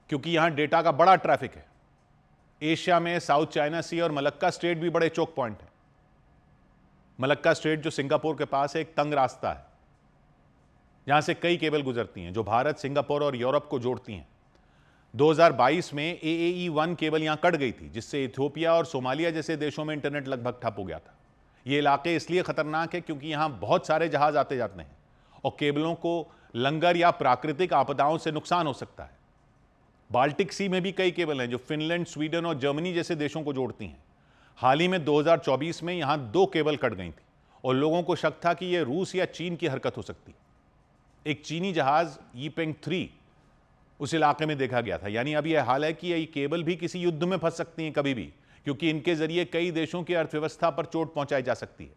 Speaker 1: क्योंकि यहां डेटा का बड़ा ट्रैफिक है। एशिया में साउथ चाइना सी और मलक्का स्ट्रेट भी बड़े चौक पॉइंट है। मलक्का स्ट्रेट जो सिंगापुर के पास है, एक तंग रास्ता है जहां से कई केबल गुजरती हैं जो भारत, सिंगापुर और यूरोप को जोड़ती हैं। 2022 में AAE1 केबल यहां कट गई थी, जिससे इथियोपिया और सोमालिया जैसे देशों में इंटरनेट लगभग ठप हो गया था। ये इलाके इसलिए खतरनाक है क्योंकि यहां बहुत सारे जहाज आते जाते हैं और केबलों को लंगर या प्राकृतिक आपदाओं से नुकसान हो सकता है। बाल्टिक सी में भी कई केबल हैं जो फिनलैंड, स्वीडन और जर्मनी जैसे देशों को जोड़ती हैं। हाल ही में 2024 में यहां 2 केबल कट गई थी और लोगों को शक था कि यह रूस या चीन की हरकत हो सकती है। एक चीनी जहाज यीपेंग 3 उस इलाके में देखा गया था। यानी अब यह हाल है कि ये केबल भी किसी युद्ध में फंस सकती हैं कभी भी, क्योंकि इनके जरिए कई देशों की अर्थव्यवस्था पर चोट पहुंचाई जा सकती है।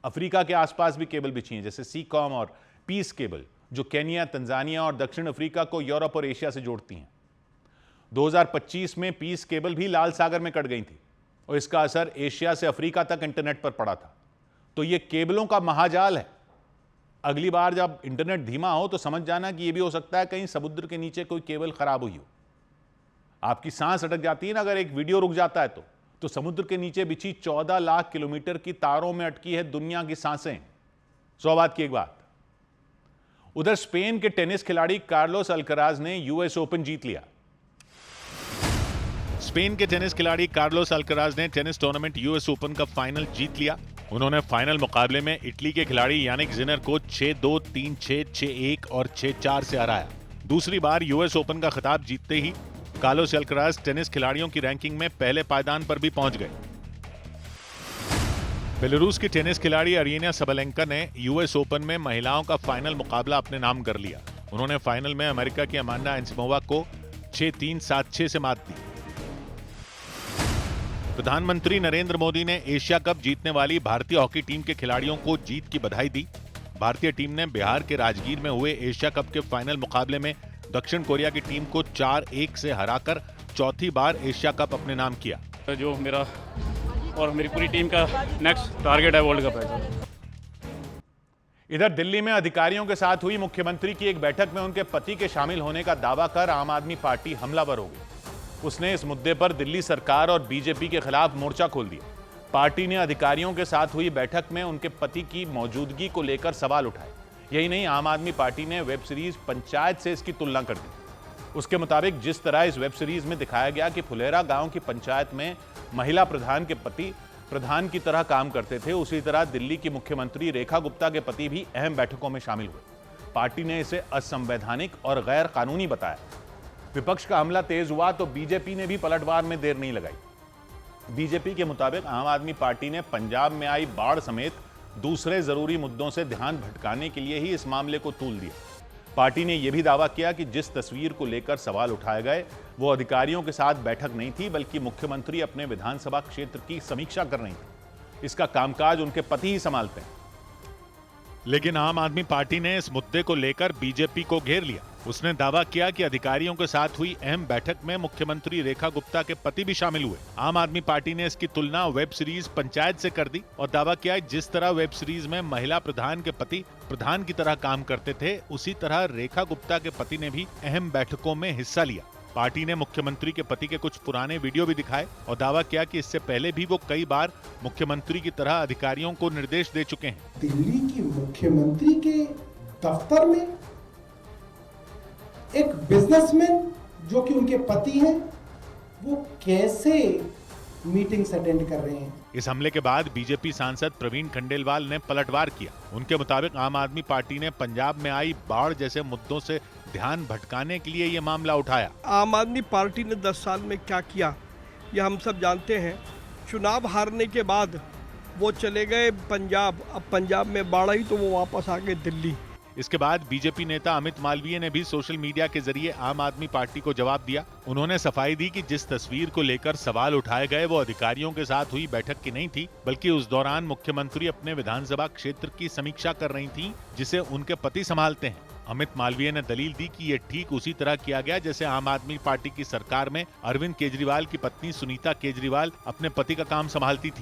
Speaker 1: अफ्रीका के आसपास भी केबल बिछी हैं, जैसे सीकॉम और पीस केबल जो केन्या, तंजानिया और दक्षिण अफ्रीका को यूरोप और एशिया से जोड़ती हैं। 2025 में पीस केबल भी लाल सागर में कट गई थी और इसका असर एशिया से अफ्रीका तक इंटरनेट पर पड़ा था। तो यह केबलों का महाजाल है अगली बार जब इंटरनेट धीमा हो तो समझ जाना कि यह भी हो सकता है कहीं समुद्र के नीचे कोई केबल खराब हुई हो। आपकी सांस अटक जाती है ना अगर एक वीडियो रुक जाता है तो समुद्र के नीचे बिछी 14 लाख किलोमीटर की तारों में अटकी है दुनिया की सांसें। 100 बात की एक बात। उधर स्पेन के टेनिस खिलाड़ी कार्लोस अल्कराज ने यूएस ओपन जीत लिया।
Speaker 20: स्पेन के टेनिस खिलाड़ी कार्लोस अल्कराज ने टेनिस टूर्नामेंट यूएस ओपन का फाइनल जीत लिया। उन्होंने फाइनल मुकाबले में इटली के खिलाड़ी यानिक सिनर को 6-2, 3-6, 6-1 और 6-4 से हराया। दूसरी बार यूएस ओपन का खिताब जीतते ही कार्लोस अल्कराज टेनिस खिलाड़ियों की रैंकिंग में पहले पायदान पर भी पहुंच गए। बेलारूस की टेनिस खिलाड़ी अरीना सबलेंका ने यूएस ओपन में महिलाओं का फाइनल मुकाबला अपने नाम कर लिया। उन्होंने फाइनल में अमेरिका की अमांडा एनिसिमोवा को 6-3, 7-6 से मात दी। प्रधानमंत्री नरेंद्र मोदी ने एशिया कप जीतने वाली भारतीय हॉकी टीम के खिलाड़ियों को जीत की बधाई दी। भारतीय टीम ने बिहार के राजगीर में हुए एशिया कप के फाइनल मुकाबले में दक्षिण कोरिया की टीम को 4-1 से हराकर चौथी बार एशिया कप अपने नाम किया।
Speaker 3: जो मेरा और मेरी पूरी टीम का नेक्स्ट टारगेट है वर्ल्ड कप है।
Speaker 1: इधर दिल्ली में अधिकारियों के साथ हुई मुख्यमंत्री की एक बैठक में उनके पति के शामिल होने का दावा कर आम आदमी पार्टी हमलावर हो गई। उसने इस मुद्दे पर दिल्ली सरकार और बीजेपी के खिलाफ मोर्चा खोल दिया। पार्टी ने अधिकारियों के साथ हुई बैठक में उनके पति की मौजूदगी को लेकर सवाल उठाए। यही नहीं, आम आदमी पार्टी ने वेब सीरीज पंचायत से इसकी तुलना कर दी। उसके मुताबिक जिस तरह इस वेब सीरीज में दिखाया गया कि फुलेरा गांव की पंचायत में महिला प्रधान के पति प्रधान की तरह काम करते थे, उसी तरह दिल्ली की मुख्यमंत्री रेखा गुप्ता के पति भी अहम बैठकों में शामिल हुए। पार्टी ने इसे असंवैधानिक और गैर कानूनी बताया। विपक्ष का हमला तेज हुआ तो बीजेपी ने भी पलटवार में देर नहीं लगाई। बीजेपी के मुताबिक आम आदमी पार्टी ने पंजाब में आई बाढ़ समेत दूसरे जरूरी मुद्दों से ध्यान भटकाने के लिए ही इस मामले को तूल दिया। पार्टी ने यह भी दावा किया कि जिस तस्वीर को लेकर सवाल उठाए गए वो अधिकारियों के साथ बैठक नहीं थी, बल्कि मुख्यमंत्री अपने विधानसभा क्षेत्र की समीक्षा कर रही थी। इसका कामकाज उनके पति ही संभालते हैं।
Speaker 20: लेकिन आम आदमी पार्टी ने इस मुद्दे को लेकर बीजेपी को घेर लिया। उसने दावा किया कि अधिकारियों के साथ हुई अहम बैठक में मुख्यमंत्री रेखा गुप्ता के पति भी शामिल हुए। आम आदमी पार्टी ने इसकी तुलना वेब सीरीज पंचायत से कर दी और दावा किया जिस तरह वेब सीरीज में महिला प्रधान के पति प्रधान की तरह काम करते थे, उसी तरह रेखा गुप्ता के पति ने भी अहम बैठकों में हिस्सा लिया। पार्टी ने मुख्यमंत्री के पति के कुछ पुराने वीडियो भी दिखाए और दावा किया कि इससे पहले भी वो कई बार मुख्यमंत्री की तरह अधिकारियों को निर्देश दे चुके हैं।
Speaker 4: दिल्ली की मुख्यमंत्री के दफ्तर में एक बिजनेसमैन जो कि उनके पति हैं, वो कैसे मीटिंग्स अटेंड कर रहे हैं।
Speaker 20: इस हमले के बाद बीजेपी सांसद प्रवीण खंडेलवाल ने पलटवार किया। उनके मुताबिक आम आदमी पार्टी ने पंजाब में आई बाढ़ जैसे मुद्दों से ध्यान भटकाने के लिए ये मामला उठाया।
Speaker 23: आम आदमी पार्टी ने 10 साल में क्या किया यह हम सब जानते हैं। चुनाव हारने के बाद वो चले गए पंजाब, अब पंजाब में बाढ़ आई तो वो वापस आ गए दिल्ली।
Speaker 20: इसके बाद बीजेपी नेता अमित मालवीय ने भी सोशल मीडिया के जरिए आम आदमी पार्टी को जवाब दिया। उन्होंने सफाई दी कि जिस तस्वीर को लेकर सवाल उठाए गए वो अधिकारियों के साथ हुई बैठक की नहीं थी, बल्कि उस दौरान मुख्यमंत्री अपने विधानसभा क्षेत्र की समीक्षा कर रही थी, जिसे उनके पति संभालते हैं। अमित मालवीय ने दलील दी कि ये ठीक उसी तरह किया गया जैसे आम आदमी पार्टी की सरकार में अरविंद केजरीवाल की पत्नी सुनीता केजरीवाल अपने पति का काम संभालती थी।